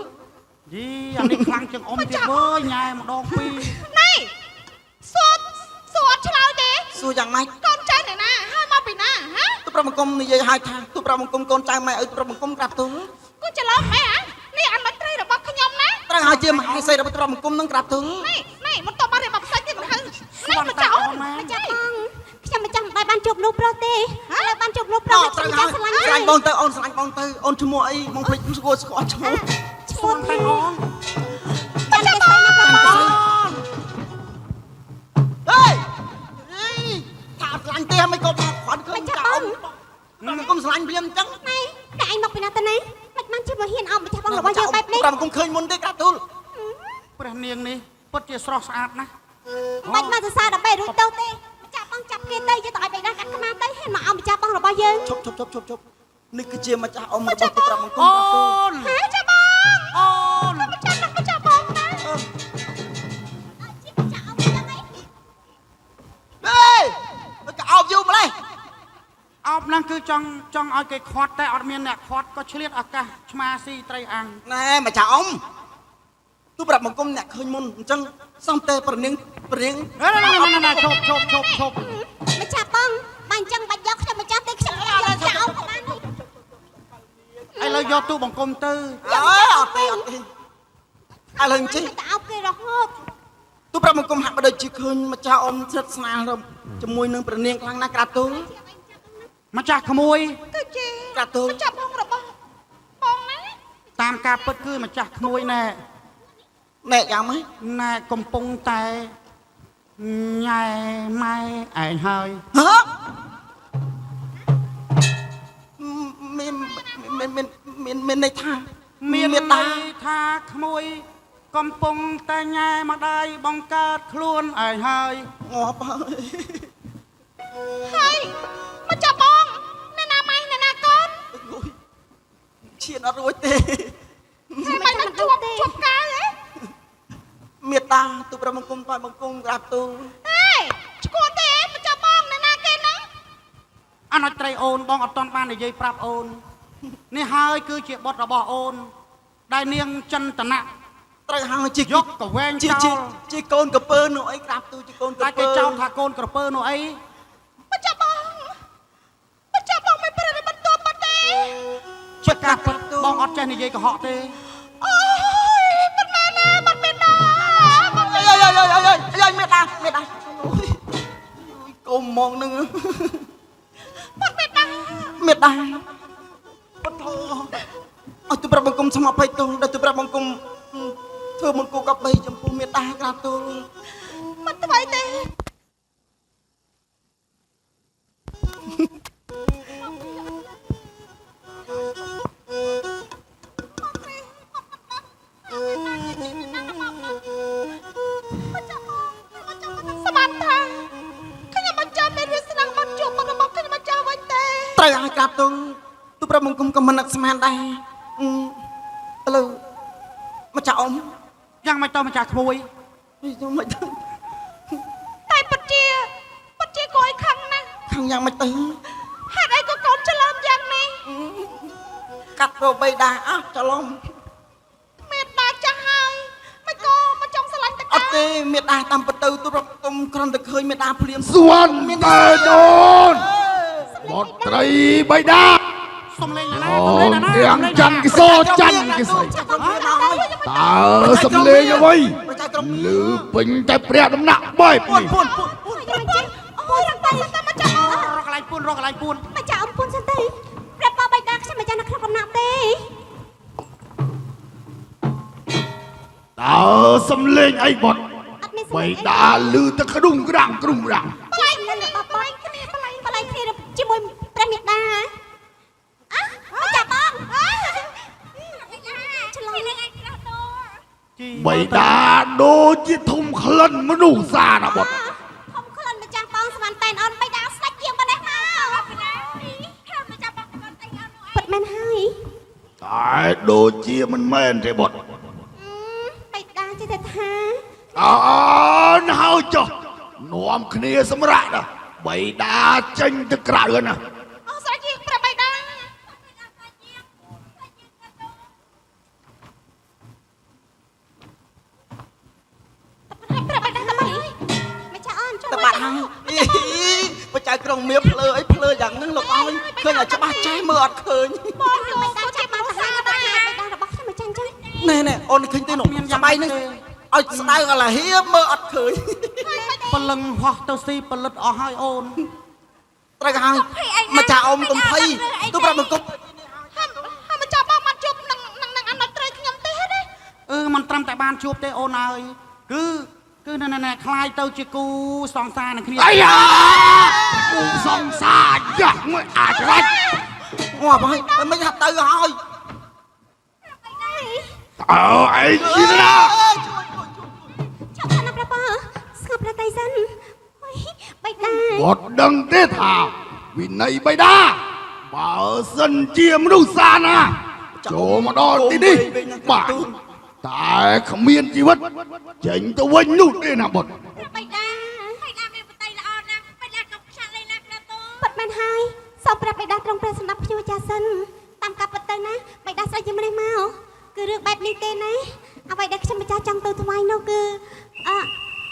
យីអានេះខ្លាំងជាងអ៊ំទៀតវើយញ៉ែម្ដងពីរ ណែសួតឆ្លើយទេស ួរយ៉ាងម៉េច កូនចៅអ្នកណាហើយមកពីណាហ៎ ទូប្រាប់បង្គំនិយាយឲ្យថាទូប្រាប់បង្គំកូនចៅម៉ែឲ្យទូប្រាប់បង្គំក្តាប់ទូល គូច្រឡំម៉ែហ៎នេះអនុត្រីរបស់ខ្ញុំណា ត្រូវឲ្យជាមហាសីរបស់ទូប្រាប់បង្គំនឹងក្តាប់ទូល ណែមិនតបមករៀបផ្សាច់ទៀតមកហើយ ស្វាន់តែអូនម៉ែ ម្ចាស់បងខ្ញុំមិនចាំបានជួបលោកប្រុសទេឥឡូវបានជួបលោកប្រុ អូ ស ត្រូវ ខ្ញុំ ឲ្យ ចាំស្រឡាញ់ ស្រឡាញ់បងទៅអូនស្រឡាញ់បងទៅអូនឈ្មោះអីបងភ្លេចស្គាល់ឈ្មោះ ឈ្មោះ តែអូន ចាំគេស្អីណាប្រុសបង ហេថាស្រឡាញ់ទេមិនក៏មកខ្វាន់ឃើញចាអូនបង្គំស្រឡាញ់ព្រាមអញ្ចឹង ណែតែឯងមកពីណាទៅណាមិនបានជិះមកហ៊ានអោបម្ចាស់បងរបស់យើងបែបនេះ ប្រាប់បង្គំឃើញមុនទេក្តាប់ទូល ព្រះនាងនេះពិតជាស្រស់ស្អាតណាស់ មិនមកសរសើរដើម្បីរួចទៅទេម្ចាស់បងចាប់គេទៅយកទៅឲ្យបេដាកាត់ខ្នាទៅហ៊ានមកអោបម្ចាស់បងរបស់យើង ឈប់នេះគឺជាម្ចាស់អ៊ំរបស់ទូប្រាប់បង្គំ អូ ក្តាប់ទូល ន ហ៎ចាបង អូន ម្ចាស់បងណា ជាម្ចាស់អោបយ៉ាងម៉េច ហេមិនក៏អោបយូរម្លេះ អោបហ្នឹងគឺចង់ឲ្យគេខាត់តែអត់មានអ្នកខាត់ក៏ឆ្លៀតឱកាសឆ្មាស៊ីត្រីអាំង ណែម្ចាស់អ៊ំទូប្រាប់បង្គំអ្នកឃើញមុនអញ្ចឹងសំតែប្រនាង ណែឈប់ ម្ចាស់បងបាញ់អញ្ចឹងបាច់យកខ្ញុំម្ចាស់ទេខ្ញុំយកម្ចាស់អោបបានទេ ឥឡូវយកទូបង្គំទៅ អត់ទេឥឡូវអញ្ចឹង តែអោបគេរហូត ទូប្រាប់បង្គំហាក់បីដូចជាឃើញម្ចាស់អ៊ំស្និទ្ធស្នាលជាមួយនឹងប្រនាងខ្លាំងណាស់ក្តាប់ទូល ម្ចាស់ក្មួយ គឺជា ក្តាប់ទូល ម្ចាស់បងរបស់បងណា តាមការពិតគឺម្ចាស់ក្មួយណែ ណែយ៉ាងម៉េច ណែកំពុងតែញ៉ែម៉ែឯងហើយ ហ៎មានន័យថា មាន មេត្តា ន័យថាក្មួយកំពុងតែញ៉ែម្ដាយបង្កើតខ្លួនឯងហើយ ងាប់ហើយ ហើយម្ចាស់បងអ្នកណាម៉ែអ្នកណាកូន ឈានអត់រួចទេ មិនបានជួបកាលទេ មេត្តាទូប្រាប់បង្គំថ្វាយបង្គំក្រាបទូល ហេឈ្មោះទេម្ចាស់បងអ្នកណាគេហ្នឹង អនុត្រីអូនបងអត់ទាន់បាននិយាយប្រាប់អូននេះហើយគឺជាបុត្ររបស់អូនដែលនាងចិនតនៈ ត្រូវហើយជា យកកវែងចោល ជាកូនកពើនោះអីក្រាបទូលជាកូនក តែ ពើ គេចោទថាកូនក្រពើនោះអី ម្ចាស់បងមិនប្រតិបត្តិតបទេ ជាការពិតបងអត់ចេះនិយាយកុហកទេ អូយមិនមែនណាមិនមែនណាបង យាយមេត្តាអូយកុំមកនឹង មិនមែនណា មេត្តាបន្ធោអត់ទូប្រាប់បង្គំស្មអភ័យទោសដល់ទូប្រាប់បង្គំធ្វើមង្គលកបីចំពោះមេត្តាក្រាបទូល មិនថ្មីទេ សមត្ថថាខ្ញុំមិនចាំមានវាស្នងបាត់ជួបមករបស់ខ្ញុំមិនចាំវិញទេ ត្រូវឲ្យក្រាបទូលទូប្រាប់បង្គំក៏មិននឹកស្មានដែរឥឡូវមកចាអ៊ំ យ៉ាងម៉េចទៅម្ចាស់ក្មួយ ខ្ញុំមិនដឹង តែពិតជាគួរឲ្យខឹងណាស់ ខាងយ៉ាងមិនទៅ ហេតុអីក៏កូនច្រឡំយ៉ាងនេះ កាត់ប្របីដាអស់ច្រឡំ មេត្តាចាស់ហើយមិនក៏មកចង់ស្រឡាញ់ត អ កា ត់ទេមេត្តាតាមពិតទៅទូប្រាប់បង្គំគ្រាន់តែឃើញមេត្តាភ្លាម សួនតែដូនបុត្រីបៃតា សំលេងណា អូ សំលេងណា ទាំងច័ន្ទកិសោច័ន្ទកិសី ចាំខ្ញុំមកហើយ តើសំលេងអ្វីលឺពេញតែព្រះដំណាក់បែបនេះ ពួន យ៉ាងចេះអូយរំតែតែម្ចាស់អោប រកកន្លែងពួនរកកន្លែងពួន ម្ចាស់អោបពុនសិនទៅប្រាប់បងបេដាខ្ញុំម្ចាស់នៅក្នុងកំណាប់ទេ តើសំលេងអីបុត អត់មាន បៃតាលឺតែក្ដុំក្រាំងក្ដុំក្រាំង បលែងគ្នាជាមួយព្រះមេត្តាអះម្ចាស់បងឆ្លងនឹងឯងក្រាស់ត ជី បៃតាដូចជាធំក្លិនមនុស្សសាណាបុត ខំខ្លួនម្ចាស់បងស្វាន់តែនអនបេដាស្ដាច់ជាងប៉ុណ្ណេះមកពីណាហើយម្ចាស់បងគាត់អីអត់នោះពិតមែនហ ដូចជាមិនមែនទេបុត បៃតាចេះតែថា ហើយចុះនាំគ្នាសម្រាប់ណាបៃតាចេញទៅក្រៅណា អូស្រេចជាប្រាប់បៃតាប្រាប់បៃតាទៅមិនចាអូនចូល តបាត់ហើយបច្ច័យក្រុងមៀភ្លើអីភ្លើយ៉ាងហ្នឹងលោកអើយឃើញតែច្បាស់ចេះមើលអត់ឃើញ បងបៃតាចាប់បានសាបៃតារបស់ខ្ញុំមិនចាញ់ចឹង ណែអូនឃើញទេនោះស្បៃហ្នឹងឲ្យស្ដៅអាឡាហៀមើលអត់ឃើញ ព្រលឹងហោះទៅស៊ីផលិតអស់ហើយអូន ត្រូវហើយម្ចាស់អ៊ំកំភៃទូប្រាប់មកគប់ ហើយមិនចាប់បងមកជប់នឹងអនុត្រីខ្ញុំទេទេ มันត្រឹមតែបានជួបទេអូនហើយគឺណែខ្លាយទៅជាគូសង្សារនឹងគ្នា អាយ៉ាគូសង្សារយ៉ាស់មួយអាចរត់ អូបងមិនថាទៅហើយ អីជីណា ចាប់បានប្រាប់បងស្ងប់ប្រតៃសិនបៃតា បុតដឹងទេថាវិន័យបៃតាបើសិនជាមនុស្សសាណាចូលមកដល់ទីនេះបាទតែគ្មានជីវិតចេញទៅវិញនោះទេណាបុត បៃតាមានបតៃល្អណាស់បៃតាកុំខ្ចាក់លេណាក្រាតូពិតមែនហើយសូមប្រាប់បៃតាត្រង់ព្រះសម្ដាប់ខ្ញុំចាសិនតាមកាប់ពិតទៅណាបៃតាស្អីជាម្នេះមកគឺរឿងបែបនេះទេណាអ្វីដែលខ្ញុំម្ចាស់ចង់ទៅថ្វាយនោះគឺ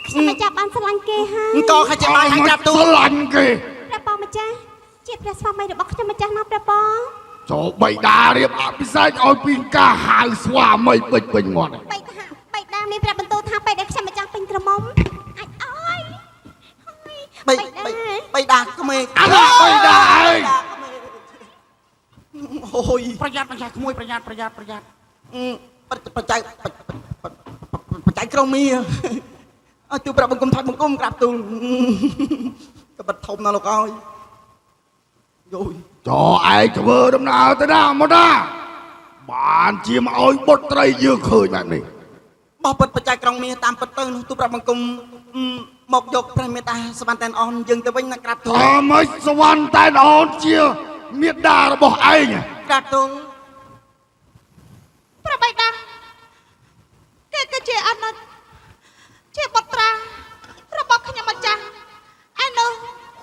ខ្ញុំម្ចាស់បានស្រឡាញ់គេហើយ ក៏ខាច់បាយហាញ់ក្រាបទូ ស្រឡាញ់គេ ព្រះបងម្ចាស់ជាព្រះស្វាមីរបស់ខ្ញុំម្ចាស់ណាព្រះបង ចូលបៃតារៀបអភិសេកឲ្យពីការហៅស្វាមីពេញមាត់ បៃតាមានព្រះបន្ទូលថាពេលដែលខ្ញុំម្ចាស់ពេញក្រមុំអាចអើយ បៃតាក្មេង អាបៃតាអើយ អូយ ប្រយ័ត្នម្ចាស់ក្មួយប្រយ័ត្ន បច្ច័យក្រុងមីឲ្យទូប្រាប់បង្គំថៃបង្គំក្រាបទូលក៏បិទធំណាស់លោកអើយយយ ចោឯងធ្វើដំណើរទៅណាមកណាបានជាមកឲ្យបុតត្រីយើងឃើញបែបនេះ បោះពិតបច្ច័យក្រុងមីតាមពិតទៅនោះទូប្រាប់បង្គំមកយកព្រះមេត្តាសវណ្ណតែនអនយើងទៅវិញណាក្រាបទូល ថាម៉េចសវណ្ណតែនអូនជាមេត្តារបស់ឯង ក្រាបទូល ព្រះបៃតាគេគឺជាអនុត្តជាបុត្រារបស់ខ្ញុំម្ចាស់ឯនោះ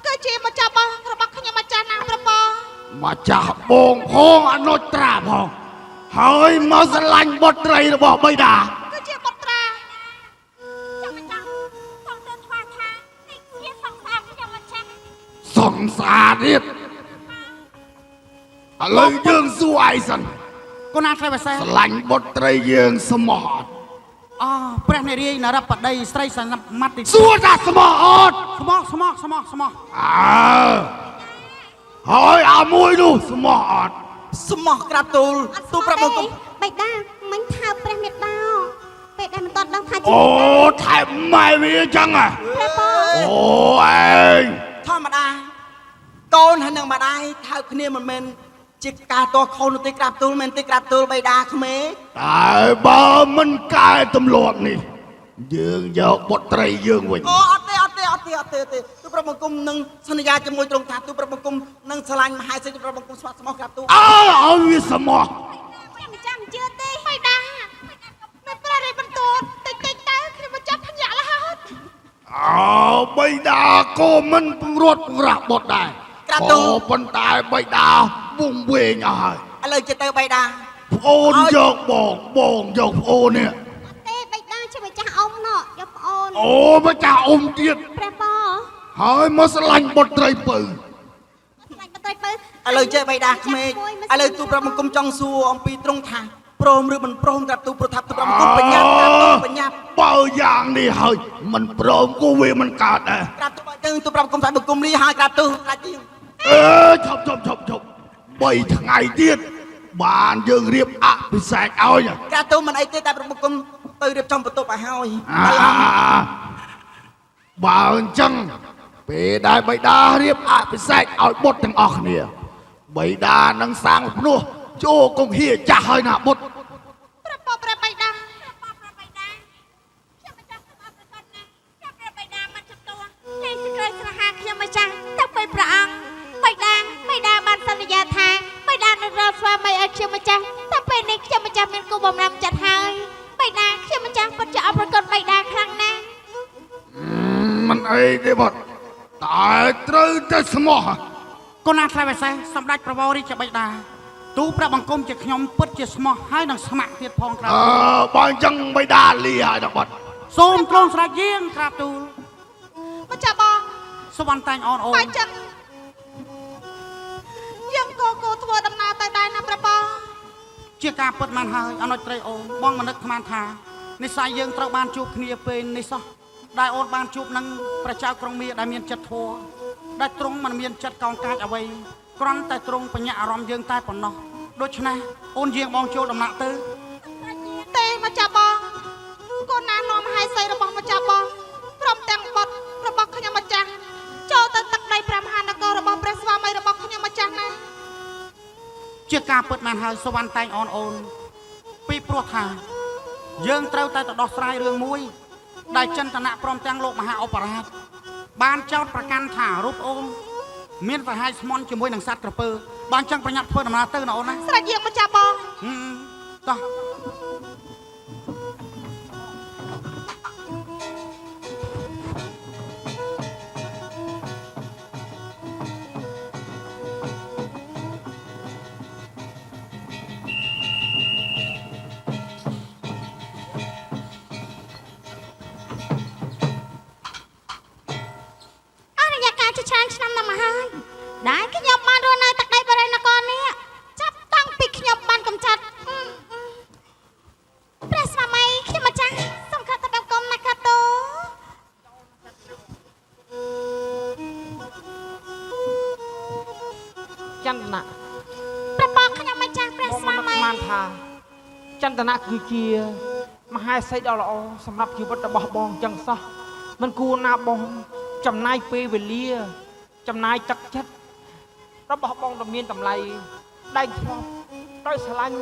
គឺជាម្ចាស់បងរបស់ខ្ញុំម្ចាស់ណាព្រះបង មកចាស់បងផងអនុត្រាផងហើយមកស្រឡាញ់បុតត្រីរបស់បៃតា គឺជាបុត្រាខ្ញុំម្ចាស់សូមទៅថ្វាយថានេះជាសង្សារខ្ញុំម្ចាស់ សង្សារទៀតឥឡូវយើងសួរឯងសិនក ូនណាស្រីបសេ ស្រឡាញ់បុតត្រីយើងស្មោះអត់ អូព្រះនារីនរបតីស្រីសន្មតិ សួរថាស្មោះអត់ ស្មោះ អើហើយអាមួយនោះស្មោះអត់ ស្មោះក្រាបទូលទូប្រាប់បង្គំ បៃតាមិញថាព្រះមេត្តាពេលដែលមិនតន់ដឹងថា អូថែមម៉ែវាអញ្ចឹងហ៎ ព្រះបង អូឯង ធម្មតាកូនហើយនឹងម្ដាយថើបគ្នាមិនមែនជាការតខូននោះទេក្រាបទូលមែនទេក្រាបទូលបៃតាក្មេង តែបើមិនកែទម្លាប់នេះយើងយកបុតត្រីយើងវិញ អូអត់ទេទូប្រាប់បង្គំនឹងសន្យាជាមួយត្រង់ថាទូប្រាប់បង្គំនឹងឆ្លាញ់មហាសេដ្ឋីទូប្រាប់បង្គំស្វាក់ស្មោះក្រាបទូល អើឲ្យវាស្មោះ ខ្ញុំមិនចាំជឿទេបៃតាមិនប្រែបន្ទូលតិចទៅខ្ញុំមិនចាំភញាក់រហូត អើបៃតាក៏មិនពង្រត់ពង្រាស់បុតដែរក៏ប៉ុន្តែបៃតាវងវែងអស់ហើយ ឥឡូវចិត្តទៅបៃតា ប្អូនយកបងយកប្អូននេះ ទេបៃតាជាម្ចាស់អ៊ំណោះយកប្អូន អូម្ចាស់អ៊ំទៀត ព្រះបង ហើយមកស្រឡាញ់បុតត្រីពៅ ខ្លាញ់បន្តិចទៅ ឥឡូវចេះបៃតាក្មេងឥឡូវទូប្រាប់បង្គំចង់សួរអំពីត្រង់ថាព្រមឬមិនព្រមក្រាបទូលប្រថាប់ទូប្រាប់បង្គំបញ្ញាប់ក្រាបទូលបញ្ញាប់ បើយ៉ាងនេះហើយមិនព្រមក៏វាមិនកើតដែរ ក្រាបទូលបើចឹងទូប្រាប់បង្គំថាបង្គំលីហើយក្រាបទូលក្រាបជាង អើឈប់3ថ្ងៃទៀតបានយើងរៀបអភិសេកឲ្យ ក្រាបទូលមិនអីទេតែប្រពង្គំទៅរៀបចំបន្ទប់ឲ្យហើយ បើអញ្ចឹងពេលដែលបៃតារៀបអភិសេកឲ្យបុតទាំងអស់គ្នាបៃតានឹងសាងភ្នោះចូលកងហៀចាស់ហើយណាបុត ព្រះបៃតាខ្ញុំម្ចាស់សូមអរគុណណាស់ចាំព្រះបៃតាមិនជំទាស់នៃសេចក្តីស្រហាខ្ញុំម្ចាស់ទៅពេលព្រះអង្គបៃតាបានសន្យាថាបៃតានឹងរកស្វាមីឲ្យខ្ញុំម្ចាស់តែពេលនេះ ទេបាត់តែត្រូវតែស្មោះ កូនណាថ្លៃវិសេសសម្ដេចប្រវោរាជបិតាទូព្រះបង្គំជាខ្ញុំពិតជាស្មោះហើយនឹងស្ម័គ្រទៀតផងក្រាប បើអញ្ចឹងបិតាលាហើយដល់បាត់ សូមទ្រង់ស្រេចយាងក្រាបទូល ម្ចាស់បង សវណ្ណតែងអូនអូ បើ ន ចឹងយើងក៏ធ្វើដំណើរទៅដែរណាព្រះបង ជាការពិតមែនហើយអនុជត្រីអូនបងមនឹកស្មានថានិស្ស័យយើងត្រូវបានជួបគ្នាពេលនេះសោះដែលអូនបានជួបនឹងព្រះចៅក្រុងមាសដែលមានចិត្តធម៌ដែលទ្រង់មិនមានចិត្តកោងកាចអ្វីគ្រាន់តែទ្រង់បញ្ញាអារម្មណ៍យើងតែប៉ុណ្ណោះដូច្នេះអូនយាងបងចូលដំណាក់ទៅ ទេម្ចាស់បងកូនណានាំឲ្យស័យរបស់ម្ចាស់បងព្រមទាំងបុត្ររបស់ខ្ញុំម្ចាស់ចូលទៅទឹកដីព្រះមហានគររបស់ព្រះស្វាមីរបស់ខ្ញុំម្ចាស់ណា ជាការពិតមែនហើយសវណ្ណតែងអូនអូនពីព្រោះថាយើងត្រូវតែទៅដោះស្រាយរឿងមួយដែលចិនតនៈព្រមទាំងលោកមហាឧបរាជបានចោទប្រកាន់ថារូបអូនមានសហាយស្មន់ជាមួយនឹងសត្វក្រពើបានចឹងប្រញាប់ធ្វើដំណើរទៅណាអូនណា ស្រេចយាងម្ចាស់បង តោះ អរិយាកាលជាច្រើនឆ្នាំណាស់មកហើយដែលខ្ញុំបានរស់នៅទឹកដីបរិយានគរនេះចាប់តាំងពីខ្ញុំបានកំចាត់ព្រះស្វាមីខ្ញុំម្ចាស់សូមក្រាបទៅបង្គំណាស់ក្រាបទូល ចន្ទនៈ ព្រះបងខ្ញុំម្ចាស់ព្រះ បង ស្វា មិន មី ស្មានថាចន្ទនៈគឺជាមហាសីដ៏ល្អសម្រាប់ជីវិតរបស់បងចឹងសោះមិនគួរណាបងចំណាយពេលវេលាចំណាយទឹកចិត្តរបស់បងដ៏មានតម្លៃដែកធ្លាប់ដោយស្រឡាញ់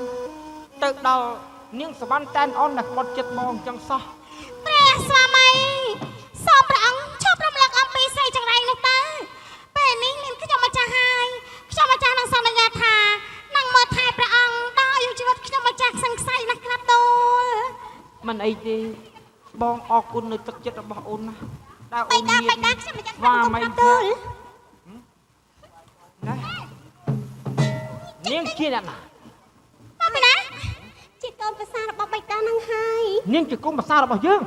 ទៅដល់នាងសវណ្ណតែនអូនដែលក្បត់ចិត្តបងចឹងសោះ ព្រះស្វាមីសូមព្រះអង្គឈប់រំលឹកអំពីស្រីចង្រៃនោះទៅពេលនេះមានខ្ញុំម្ចាស់ហើយខ្ញុំម្ចាស់នឹងសន្យាថានឹងមើលថែព្រះអង្គដល់អាយុជីវិតខ្ញុំម្ចាស់សង្ស័យណាស់ក្រាបទូល មិនអីទេបងអរគុណនៅទឹកចិត្តរបស់អូនណាដែល បៃ អូន តា មាន បៃតាខ្ញុំម្ចាស់ ស្វាមី ក្រាបទូល ណានាងជាអ្នកណា មកពីណាជាកូនប្រសាររបស់បៃតានឹងហើយ នាងជាគុំភាសារបស់យើង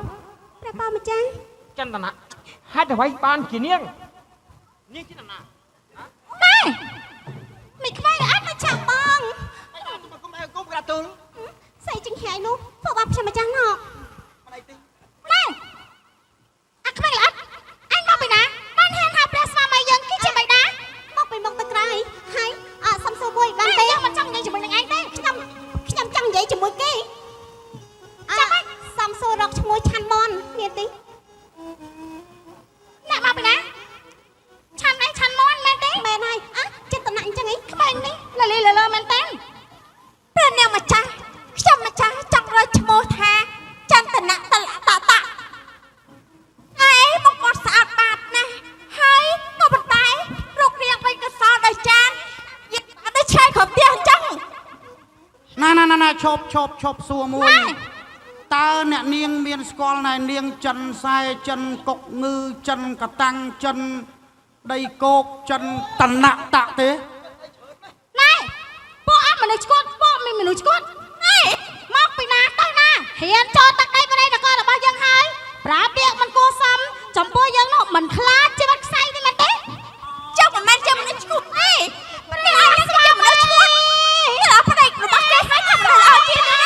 ព្រះបងម្ចាស់ ចន្ទនៈហេតុអ្វីបានជានាងជាអ្នកណា ម៉ែមិនខ្វែងអត់មកចាប់បង គុំអើគុំក្រាបទូល ស្រីចង្រៃនោះពួកបាប់ខ្ញុំម្ចាស់ណោះ អីទេ ម៉ែអាខ្វែងល្អិតអញមកពីណាបានហ៊ានថាព្រះស្វាមីយើងគឺជាបៃតាមកពីមុខទៅក្រោយហើយសំសួរមួយបានទេមិនចង់និយាយជាមួយនឹងឯងទេខ្ញុំចង់និយាយជាមួយគេចាំបាច់សំសួររកឈ្មោះឆាន់មនមានទេអ្នកមកពីណាឆាន់ឯងឆាន់មនមែនទេមែនហើយចិត្តតំណាក់អញ្ចឹងឯងខ្វែងនេះលលីលលើមែនទេព្រះនាងម្ចាស់ខ្ញុំម្ចាស់ចង់រើឈ្មោះថាចន្ទនៈតលតតៈអេមកគាត់ស្អាតបាតណាស់ហើយក៏ប៉ុន្តែរូបរាងវិញក៏សល់ដោយចានយកទៅឆាយគ្រប់ផ្ទះអញ្ចឹង ណាឈប់សួរមួយតើអ្នកនាងមានស្គាល់ណែនាងចិនសែចិនកុកងឺចិនកតាំងចិនដីគោកចិនតនៈតៈទេ ណែពួកអត់មនុស្សឈួតពួកមានមនុស្សឈួតហេមកពីណាទៅណាហ៊ានចូលទឹកដីបរិយានគររបស់យើងហើយប្រើពាក្យមិនគួរសមចំពោះយើងនោះមិនខ្លាចជីវិតខ្សែទេមែនទេចុះមិនមែនជាមនុស្សឈួតទេព្រះអង្គជាមនុស្សឈួតតែផ្ដេករបស់គេហើយក៏មនុស្សអត់ជាទេ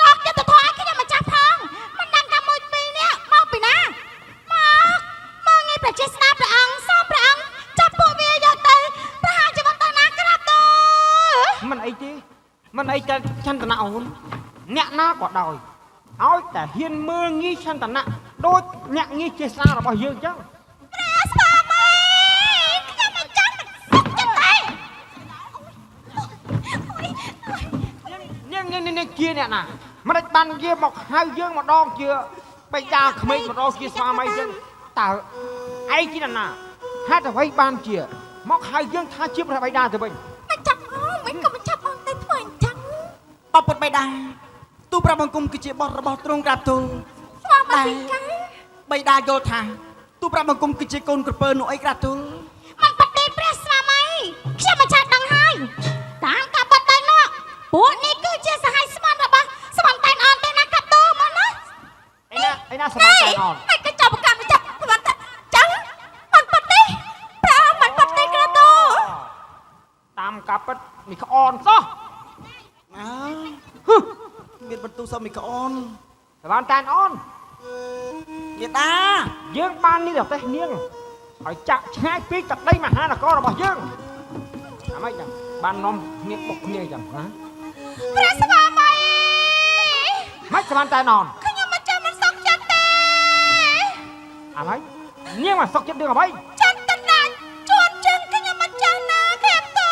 រកចិត្តទៅថយខ្ញុំម្ចាស់ផងមិនដឹងថាមួយពីរនេះមកពីណាមកងាយប្រជាស្ដាប់ព្រះអង្គសូមព្រះអង្គចាប់ពួកវាយកទៅប្រហារជីវិតទៅណាក្រាបទូល មិនអីទេមិនអីតែចន្ទនៈអូនអ្នកណាក៏ដោយឲ្យតែហ៊ានមើលងាយចន្ទនៈដូចអ្នកងាយចេស្តារបស់យើងចឹង ព្រះស្វាមីខ្ញុំមិនចាំសុខចិត្តទេ នាងជាអ្នកណាមិនដេចបានយាមកហៅយើងម្ដងជាបិតាក្មេងម្ដងជាស្វាមីចឹងតើឯងជាអ្នកណាហេតុអ្វីបានជាមកហៅយើងថាជាព្រះបិតាទៅវិញ មិនចាប់អូមិនក៏មិនចាប់អង្គទៅធ្វើអញ្ចឹង អពុតបៃតាទូព្រះបង្គំគឺជាបទរបស់ទ្រង់ក្រាបទូល ស្វាមីកា បៃតាយល់ថា ទូប្រាប់បង្គំគឺជាកូនក្រពើនោះអីក្រាទូល มันปฏิព្រះស្វាមីខ្ញុំមិនចាស់ដឹងហើយតាមការបត់ដៃនោះពួកនេះគឺជាសហ័យស្មន់របស់ស្មន់តែនអនទេណាកាប់តោមកណា ឯណាសម្រាប់តែអន ហើយក៏ចាប់ប្រកាន់ចាប់ស្មន់តែចឹងมันបฏิព្រះมันបฏิក្រាតោ តាមការពិតមីក្អនសោះ អើមានបន្ទូសុំមីក្អូន សម្រាប់តែអន យេតា យើងបាននេះប្រទេសនាងឲ្យចាក់ឆ្ងាយពីទឹកដីមហានគររបស់យើងអាម៉េចចឹងបាននាំគ្នាបុកគ្នាចឹងណា ព្រះស្វាមី ម៉េចសម្រាប់តែអន ខ្ញុំមិនចាំមិនសុខចិត្តទេ អាម៉េចនាងមកសុកចិត្តរឿងអ្វី ចន្ទនាជួនជើងខ្ញុំមិនចាស់ណាក្រាបតោ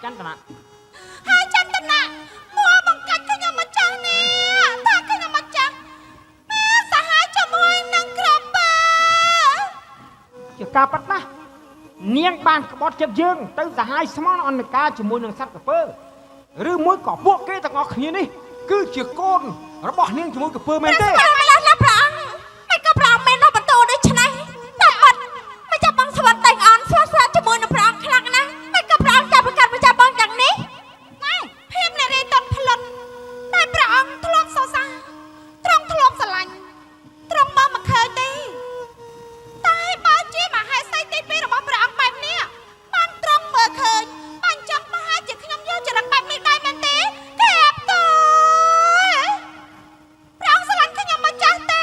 ចន្ទនា ហើយចន្ទនាមួបង្កាច់ខ្ញុំមិនចាស់នេះថាខ្ញុំមិនចាស់មានសហ័យជាមួយនឹងក្រពើ ជាការប៉ັດណាស់នាងបានក្បត់ចិត្តយើងទៅសហ័យស្មន់អន្តការជាមួយនឹងសត្វក្រពើឬមួយក៏ពួកគេទាំងអស់គ្នានេះគឺជាកូនរបស់នាងជាមួយក្រពើមែនទេ ព្រះព្រះអង្គមិនក៏ព្រះអង្គមែននោះបន្ទោដូច្នេះតែបាត់មិនចាប់បងស្វាត់តែងអនស្វាត់ស្វាត់ជាមួយនឹងព្រះអង្គខ្លាំងណាស់មិនក៏ព្រះអង្គចាប់ប្រកាសមិនចាប់បងយ៉ាងនេះណែភាពនារីតន់ផ្លុនតែព្រះអង្គធ្លាប់សរសើរទ្រង់ធ្លាប់ស្រឡាញ់ទ្រង់មកឃើញទេតែបើជាមហេសីទី2របស់ព្រះអង្គបែបនេះបានទ្រង់មើលឃើញបានចង់ប្រហែលជាខ្ញុំយកចរិតបែបនេះដែរមែនទេក្រាបតើព្រះអង្គស្រឡាញ់ខ្ញុំមិនចាស់ទេ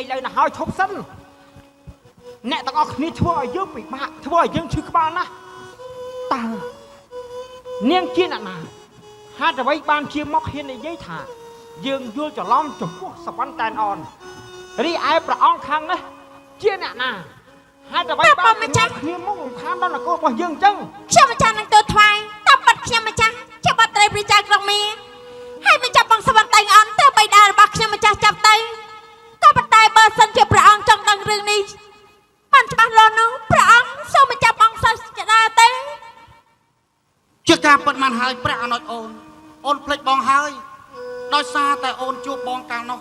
ឥឡូវណាហើយឈប់សិនអ្នកទាំងអស់គ្នាធ្វើឲ្យយើងពិបាកធ្វើឲ្យយើងឈឺក្បាលណាស់តើនាងជាអ្នកណាហេតុអ្វីបានជាមកហ៊ាននិយាយថាយើងយល់ច្រឡំចំពោះសវណ្ណតែនអនរីឯព្រះអង្គខាងនេះជាអ្នកណាហេតុអ្វីបានគ្នាមករំខានដល់នគររបស់យើងអញ្ចឹង ខ្ញុំម្ចាស់នឹងទៅថ្វាយតាមបាត់ខ្ញុំម្ចាស់ជាបាត់ត្រីព្រះចៅក្រុងមាហើយម្ចាស់បងសវណ្ណតែងអនទៅបិតារបស់ខ្ញុំម្ចាស់ចាប់ទៅក៏ប៉ុន្តែបើសិនជាព្រះអង្គចង់ដឹងរឿងនេះបានច្បាស់លាស់នោះព្រះអង្គសូមម្ចាស់បងសោះចដាទេ ជាការពិតមិនហើយព្រះអនុជអូនភ្លេចបងហើយដោយសារតែអូនជួបបងកាលនោះ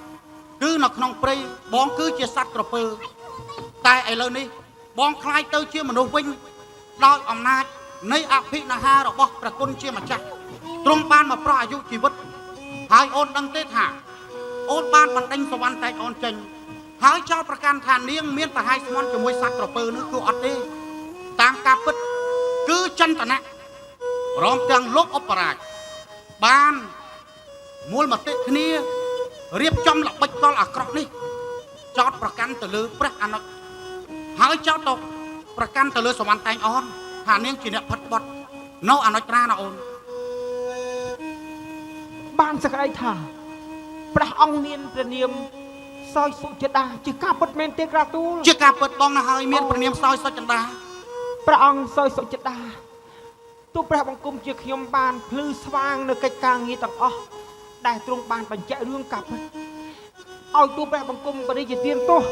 គឺនៅក្នុងព្រៃបងគឺជាសត្វក្រពើតែឥឡូវនេះបងคล้ายទៅជាមនុស្សវិញដោយអំណាចនៃអភិនិហារបស់ព្រះគុណជាម្ចាស់ទ្រង់បានមកប្រោះអាយុជីវិតហើយអូនដឹងទេថាអូនបានបណ្ដេញសវណ្ណតែអូនចេញហើយចោទប្រកាន់ថានាងមានប្រហែលស្មន់ជាមួយសត្វក្រពើនោះគឺអត់ទេតាមការពិតគឺចន្ទនៈព្រមទាំងលោកឧបរាជបានមូលមតិគ្នារៀបចំល្បិចកលអាក្រក់នេះចោទប្រកាន់ទៅលើព្រះអនុជហើយចោទទៅប្រកាន់ទៅលើសវណ្ណតែងអនថានាងជាអ្នកផិតបុតនៅអនុជត្រាណាអូន បានសក្តិថាព្រះអង្គមានព្រះនាមសោយសុចិតាជាការពិតមែនទេក្រាទូល ជាការពិតបងណាស់ហើយមានព្រះនាមសោយសុចន្ទា ព្រះអង្គសោយសុចិតាទូព្រះបង្គំជាខ្ញុំបានភ្លឺស្វាងនៅកិច្ចការងារទាំងអស់ដែលទ្រង់បានបញ្ជាក់រឿងការពិតឲ្យទូព្រះបង្គំបរិយាទានទោស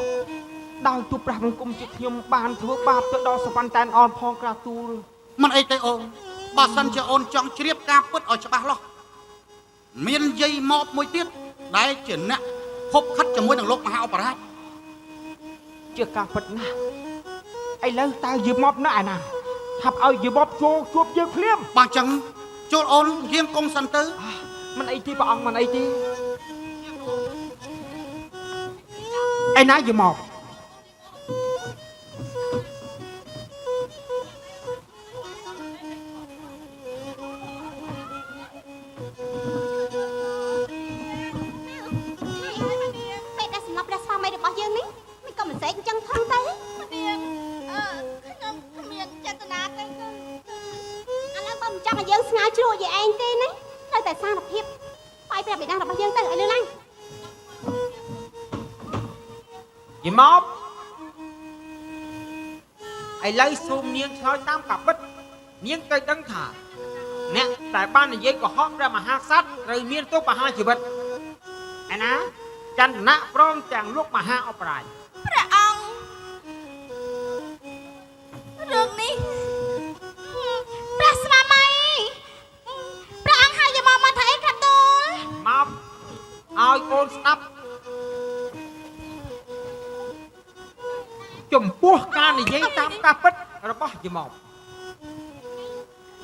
ដោយទូព្រះបង្គំជាខ្ញុំបានធ្វើបាបទៅដល់សវណ្ណតែនអនផងក្រាទូល មិនអីទេអូនបើសិនជាអូនចង់ជ្រាបការពិតឲ្យច្បាស់លាស់មានយាយម៉បមួយទៀតដែលជាអ្នកភពខិតជាមួយនឹងលោកមហាឧបរាជ ជាការពិតណាស់ឥឡូវតើយាយមកណាស់ឯណាថាប់ឲ្យយាយមកចូលជួបយើងភ្លាម បើអញ្ចឹងចូលអូនយាងកុំសិនទៅ មិនអីទេព្រះអង្គមិនអីទេឯណាយាយមក ពេលដែលសំណប់ព្រះស្វាមីរបស់យើងនេះមិនក៏មិនសេកអញ្ចឹងផងទៅ ខ្ញុំគ្មានចេតនាទេ ឥឡូវបើមិនចង់ឲ្យយើងស្ងើជ្រួយឯងទេណាត្រូវតែសារភាពបាយព្រះបិតារបស់យើងទៅឲ្យលឿនឡើង យាយមកឥឡូវសូមនាងឆ្លើយតាមការពិតនាងទៅដឹងថាអ្នកដែលបាននិយាយកុហកព្រះមហាក្សត្រត្រូវមានទោសប្រហារជីវិតឯណាចន្ទនៈព្រមទាំងលោកមហាអបរាជ ព្រះអង្គរឿងនេះព្រះស្វាមីព្រះអង្គហៅយកមកថាអីក្រាទូល មកឲ្យកូនស្ដាប់ ការពិតរបស់យាយម៉ប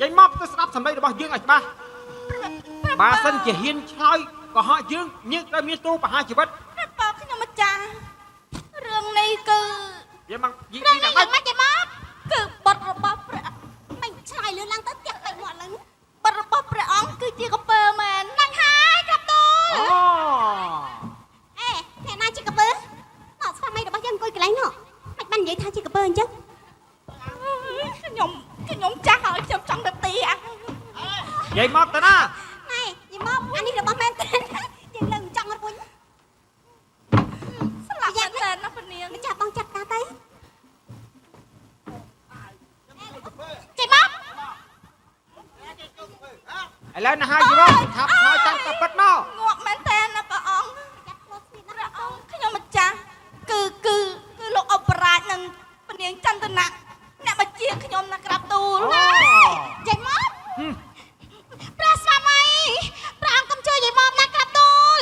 យាយម៉បទៅស្ដាប់សម្ដីរបស់យើងឲ្យច្បាស់បើសិនជាហ៊ានឆ្លើយក៏ហកយើងត្រូវមានទោសប្រហារជីវិត ព្រះបងខ្ញុំម្ចាស់រឿងនេះគឺ វាមកយី រឿង នេះ នេះ តែ យ៉ាងម៉េចទេមកគឺបុត្ររបស់ព្រះមិនឆ្លើយលឿនឡើងទៅផ្ទះតែមកឡើងបុត្ររបស់ព្រះអង្គគឺជាកពើមែនហ្នឹងហើយក្រាបទូល អូ អេអ្នកណាជាកពើអត់ស្វាមីរបស់យើងអង្គុយកន្លែងនោះមិនបាននិយាយថាជាកពើអញ្ចឹង ខ្ញុំចាស់ហើយខ្ញុំចង់ទៅទីអា យាយម៉បទៅណា ណែយីមកអានេះរបស់មែនទេយើងនឹងចង់រត់វិញ ស្លាប់មែនតើណាព្រះនាង ម្ចាស់បងចាត់ការទៅ ចេញមក ឥឡូវណាហើយយីម៉បថាឆ្លើយតាមការពិតមក ងាប់មែនតើណាព្រះអង្គ ចាត់ខ្លួនស្នៀត ព្រះអង្គខ្ញុំម្ចាស់គឺលោកអបរាជនិងព្រះនាងចន្ទនៈអ្នកបញ្ជាខ្ញុំណាក្រាបទូល ចេញមកព្រះស្វាមីព្រះអង្គកុំជួយយីមកណាក្រាបទូល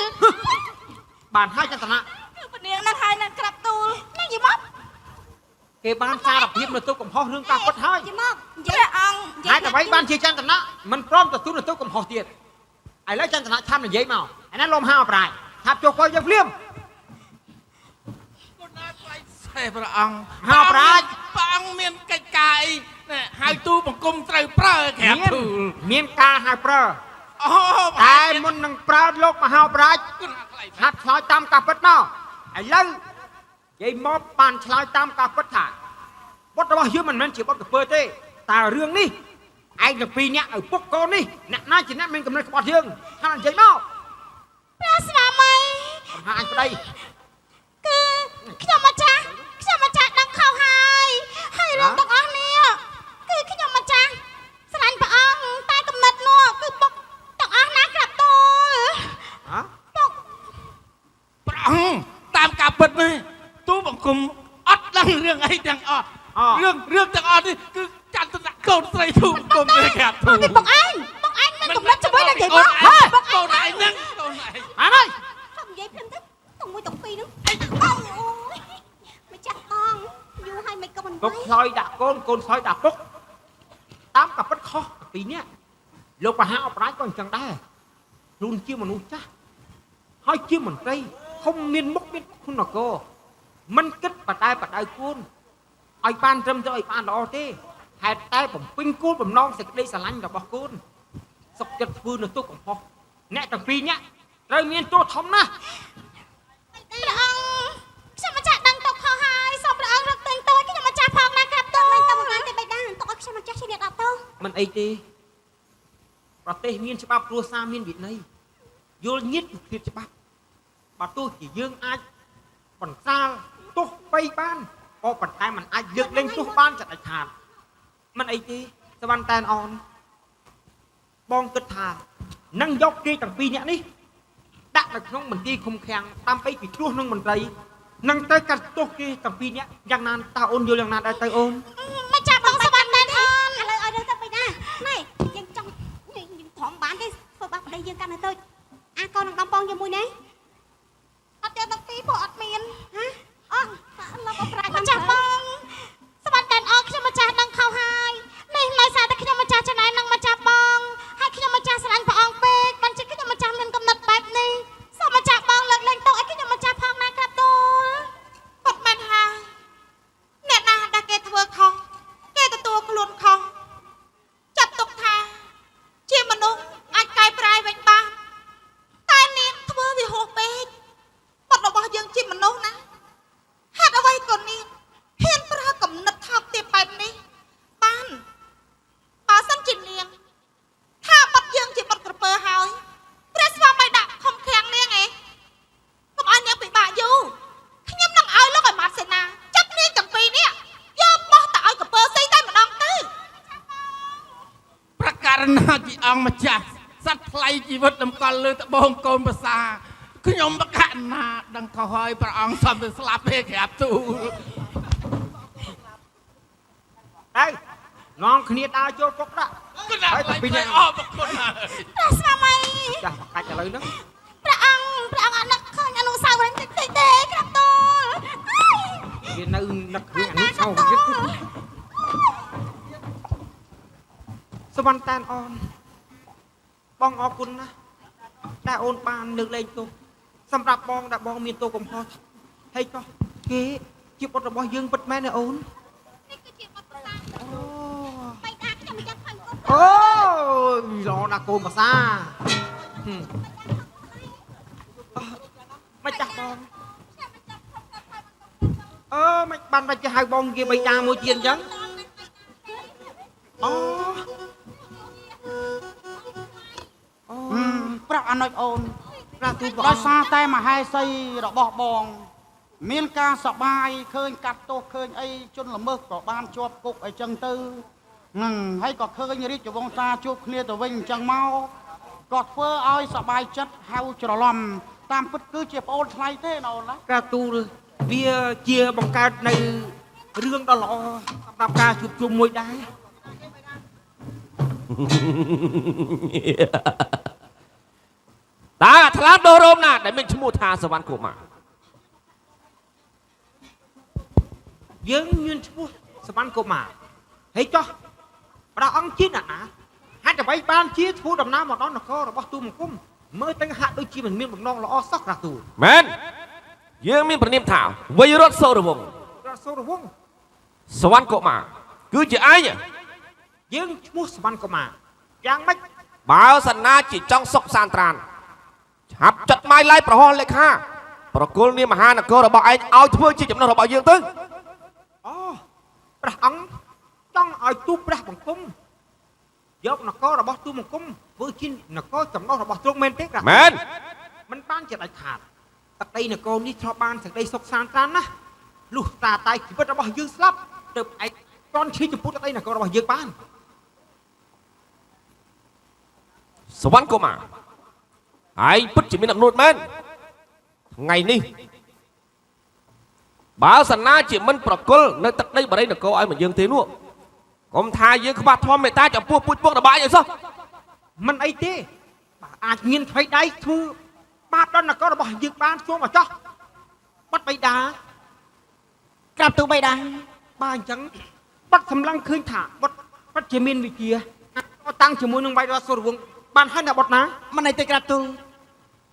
បានហើយចន្ទនៈ ព្រះនាងនឹងហើយណាក្រាបទូល នេះយីមក គេបានសារភាពនៅទុកកំហុសរឿងការពិតហើយ យីមកនិយា ព្រះ យ អង្គ ហើយតែវិញបានជាចន្ទនៈមិនព្រមទទួលនៅទុកកំហុសទៀតឥឡូវចន្ទនៈឆាប់និយាយមកឯណាលំហៅប្រែឆាប់ចូលកុយយើងភ្លាម ទេព្រះអង្គ ហៅប្រាជ្ញ ព្រះអង្គមានកិច្ចការអីណែហើយទូបង្គំត្រូវប្រើក្រាបទូល មានការហៅប្រើ អូ តែមុននឹងប្រើលោកមហោប្រាជ្ញ គុណអាថ្លៃ ហាត់ឆ្លើយតាមការពិតមកឥឡូវយាយមកបានឆ្លើយតាមការពិតថាបុត្ររបស់យើងមិនមែនជាបុត្រកពើទេតែរឿងនេះឯងទាំងពីរនាក់ឪពុកកូននេះអ្នកណាជាអ្នកមានកំណត់ក្បត់យើងថានិយាយមក ព្រះស្វាមី កំហាអញប្តី គឺខ្ញុំម្ចាស់ដឹងខុសហើយរឿងទាំងអស់នេះគឺខ្ញុំម្ចាស់ស្រឡាញ់ព្រះអង្គតែកំណត់នោះគឺបុកទាំងអស់ណាក្រាបទូល ហ៎ បុក ព្រះអង្គតាមការពិតនេះទូបង្គំអត់ដឹងរឿងអីទាំងអស់រឿងទាំងអស់នេះគឺចន្ទនៈកូនស្រីទូបង្គំទេក្រាបទូល ពីបុកឯងមិនកំណត់ជាមួយនឹងយាយមក កូនឯងហ្នឹងកូនឯង អានេះ ខ្ញុំនិយាយព្រមទៅទាំងមួយទាំងពីរហ្នឹងអូយម្ចាស់អង្គយូរហើយមិនក៏មិន ពុកឆ្លើយដាក់កូនកូនឆ្លើយដាក់ពុកតាមការពិតខុសពីរនាក់លោកមហាអបរាជក៏អញ្ចឹងដែរខ្លួនជាមនុស្សចាស់ហើយជាមន្ត្រីធំមានមុខមានគុណកោមិនគិតបដៅគូនឲ្យបានត្រឹមត្រូវឲ្យបានល្អទេហេតុតែបំពេញគោលបំណងសេចក្តីស្រឡាញ់របស់កូនសុខចិត្តធ្វើនៅទុកកំហុសអ្នកទាំងពីរនាក់ត្រូវមានទោសធំណាស់ ព្រះអង្គខ្ញុំម្ចាស់ដឹងទុកខុសហើយសូមព្រះអង្គរកទិញតូចខ្ញុំម្ចាស់ផងណាក្រាបទូលមិនក៏មិនបានទេបេដាទុកឲ្យខ្ញុំម្ចាស់ជាអ្នកដល់ទោស មិនអីទេប្រទេសមានច្បាប់គ្រួសារមានវិន័យយល់ញាតពីភាពច្បាប់បើទោះជាយើងអាចបន្សាលទោសបីបានក៏ប៉ុន្តែมันអាចលើកលែងទោសបានចដាច់ខាតមិនអីទេសវណ្ណតែនអនបងគិតថានឹងយកគេទាំងពីរនាក់នេះដាក់នៅក្នុងមន្ទីរឃុំឃាំងដើម្បីពិគ្រោះនឹងមន្ត្រីនឹងទៅកាត់ទោសគេទាំងពីរនាក់យ៉ាងណាតើអូនយល់យ៉ាងណាដែរទៅអូន ម្ចាស់បងសវណ្ណតែនអូនឥឡូវឲ្យរឿងទៅបេដាណែយើងចង់យើងធំបានទេធ្វើបាបប្តីយើងកាន់តែតូចអាកូននឹងដំបងជាមួយណាអត់ទេទាំងពីរពួកអត់មានហ៎អត់លោកអប្រាជ្ញម្ចាស់បងសវណ្ណតែនអូនខ្ញុំម្ចាស់ដឹងខុសហើយនេះដោយសារតែខ្ញុំម្ចាស់ចំណាយនឹងម្ចាស់បងហើយខ្ញុំម្ចាស់ស្រឡាញ់ព្រះអង្គពេកបានជាខ្ញុំម្ចាស់មានកំណត់បែបនេះសូមម្ចាស់បងលើកលែងទោសឲ្យខ្ញុំម្ចាស់ផងណាក្រាបទូល ពុតមែនហើយអ្នកណាដែលគេធ្វើខុសគេទទួលខ្លួនខុសចាត់ទុកថាជាមនុស្សអាចកែប្រែវិញបានតែនាងធ្វើវាហួសពេកបុត្ររបស់យើងជាមនុស្សណាហេតុអ្វីក៏នាងហ៊ានប្រើកំណត់ថោកទាបបែបនេះបានបើសិនជានាងថាបុត្រយើងជាបុត្រក្រពើហើយព្រះស្វាមីដាក់ខំខាំងនាងឯងកុំឲ្យនាងពិបាកយូរ ខ្ញុំនឹងឲ្យលោកឲ្យម៉ាត់សេនាចាប់នាងទាំងពីរនេះយកបោះទៅឲ្យកពើស្អីតែម្ដងទៅ ប្រការណាជាអង្គម្ចាស់សត្វថ្លៃជីវិតតម្កល់លើត្បូងកូនប្រសាខ្ញុំប្រកាសណាដឹងខុសហើយព្រះអង្គសំទៅស្លាប់ទេក្រាបទូល ទៅនាំគ្នាដើរចូលពុកដាក់ គុណអាថ្លៃថ្លៃអរគុណហើយ ព្រះស្វាមី ចាស់បកាច់ឥឡូវហ្នឹង ព្រះអង្គអត់នឹកឃើញអនុស្សាវរីយ៍តិចៗទេក្រាបទូល វានៅនឹករឿងអានេះសោទៀត សវណ្ណតែនអូនបងអរគុណណាតែអូនបានលើកលែងទោសសម្រាប់បងដែលបងមានទោសកំហុសហើយក៏គេជាបុត្ររបស់យើងពិតមែនទេអូន នេះគឺជាបទពិសោធន៍បៃតាខ្ញុំមិនចាំផឹងគុំ អូយល្អណាស់កូនភាសាមិនចាស់បងមិនបានបាច់ទៅហៅបងគេបៃតាមួយទៀតអញ្ចឹងអូ ប្រាប់អាណុចអូន ប្រាទូព្រះ ដោយ អង្គ សារតែមហេសីរបស់បង មានការសប្បាយឃើញកាត់ទោសឃើញអីជនល្មើសក៏បានជាប់គុកអីចឹងទៅហើយក៏ឃើញរាជវង្សាជួបគ្នាទៅវិញអញ្ចឹងមកក៏ធ្វើឲ្យសប្បាយចិត្តហៅច្រឡំតាមពិតគឺជាប្អូនថ្លៃទេណាអូនណា ប្រាទូវាជាបង្កើតនៅរឿងដ៏ល្អសម្រាប់ការជួបជុំមួយដែរ តាថ្លាដោះរោមណាដែលមានឈ្មោះថាសវណ្ណកុមារ យើងមានឈ្មោះសវណ្ណកុមារហើយចោះព្រះអង្គជាអ្នកណាហេតុអ្វីបានជាធ្វើដំណើរមកដល់នគររបស់ទូមង្គមមើលទៅហាក់ដូចជាមិនមានបំណងល្អសោះប្រាទូ មែនយើងមានប្រនាមថាវ័យរដ្ឋសូរវង្ស ព្រះសូរវង្ស សវណ្ណកុមារគឺជាឯង យើងឈ្មោះសវណ្ណកុមារយ៉ាងម៉េច បើសណាជាចង់សុខសានត្រានឆាប់ចាត់ម៉ាយឡាយប្រហោះលេខាប្រគល់នាមមហានគររបស់ឯងឲ្យធ្វើជាចំណុះរបស់យើងទៅ អូព្រះអង្គចង់ឲ្យទូព្រះបង្គំយកនគររបស់ទូបង្គំធ្វើជានគរចំណុះរបស់ទ្រង់មែនទេព្រះ មែន មិនបានជាដាច់ខាតទឹកដីនគរនេះធ្លាប់បានសេចក្តីសុខសាន្តត្រានណាស់លុះតាតែជីវិតរបស់យើងស្លាប់ទើបឯងគ្រាន់ឈឺចំពោះទឹកដីនគររបស់យើងបាន សវណ្ណកុមារឯងពិតជាមានអំណួតមែនថ្ងៃនេះបើសណាជាមិនប្រគល់នៅទឹកដីបរិយនគរឲ្យមកយើងទេនោះកុំថាយើងខ្វះធម៌មេត្តាចំពោះពូជពងរបស់ឯងអីសោះ មិនអីទេបើអាចមានថ្មីដៃធ្វើបាបដល់នគររបស់យើងបានជួងមកចោះបាត់បៃតា ក្រាបទូលបៃតា បើអញ្ចឹងបាត់សម្លឹងឃើញថាបាត់បាត់ជាមានវិជាតាំងជាមួយនឹងបៃតាសុរវង្សបានហើយណាបាត់ណា មិនអីទេក្រាបទូល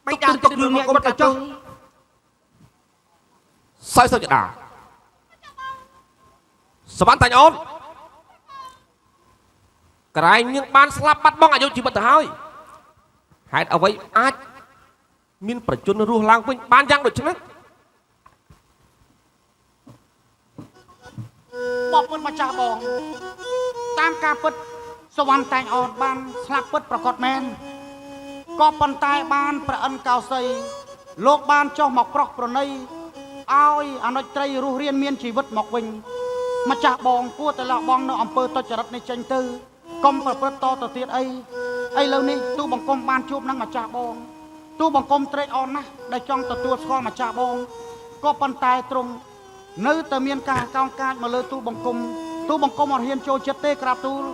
បៃតាទុករឿងនេះបាត់ទៅចោះ សោយសុចតាសវណ្ណតាញ់អូនក្រែងនាងបានស្លាប់បាត់បង់អាយុជីវិតទៅហើយហេតុអ្វីអាចមានប្រជជនរស់ឡើងវិញបានយ៉ាងដូចនេះ បងប្អូនម្ចាស់បងតាមការពិតសវណ្ណតែងអូនបានស្លាប់ពិតប្រកបមែនក៏ប៉ុន្តែបានប្រអិនកោសីលោកបានចុះមកប្រោះប្រណីឲ្យអនុត្រីរស់រៀនមានជីវិតមកវិញម្ចាស់បងគួរតែលះបង់នៅអំពើទុច្ចរិតនេះចេញទៅកុំប្រព្រឹត្តតទៅទៀតអីឥឡូវនេះទូបង្គំបានជួបនឹងម្ចាស់បងទូបង្គំត្រេកអរណាស់ដែលចង់ទទួលស្គាល់ម្ចាស់បងក៏ប៉ុន្តែទ្រង់នៅតែមានការកោងកាចមកលើទូបង្គំអត់ហ៊ានចូលចិត្តទេក្រាបទូល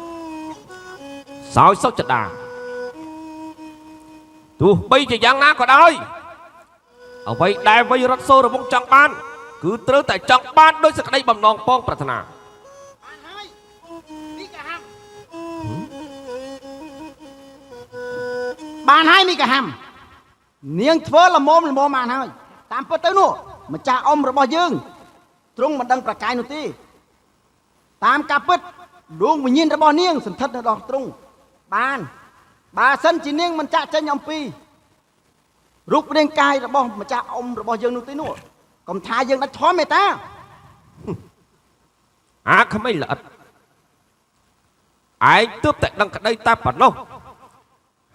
សោយសុចតាទោះបីជាយ៉ាងណាក៏ដោយអ្វីដែលវ័យរដ្ឋសូរវង្សចង់បានគឺត្រូវតែចង់បានដោយសេចក្តីបំណងពងប្រាថ្នា បានហើយមីកាហាំនាងធ្វើល្មមបានហើយតាមពិតទៅនោះម្ចាស់អ៊ំរបស់យើងទ្រង់មិនដឹងប្រកាយនោះទេតាមការពិតដួងវិញ្ញាណរបស់នាងសន្ធិដ្ឋនៅដល់ទ្រង់បានបើសិនជានាងមិនចាក់ចេញអំពីរូបរាងកាយរបស់ម្ចាស់អ៊ំរបស់យើងនោះទេនោះកុំថាយើងដាច់ធម៌មេត្តា អាក្មេងល្អិតឯងទើបតែដឹងក្តីតែប៉ុណ្ណោះ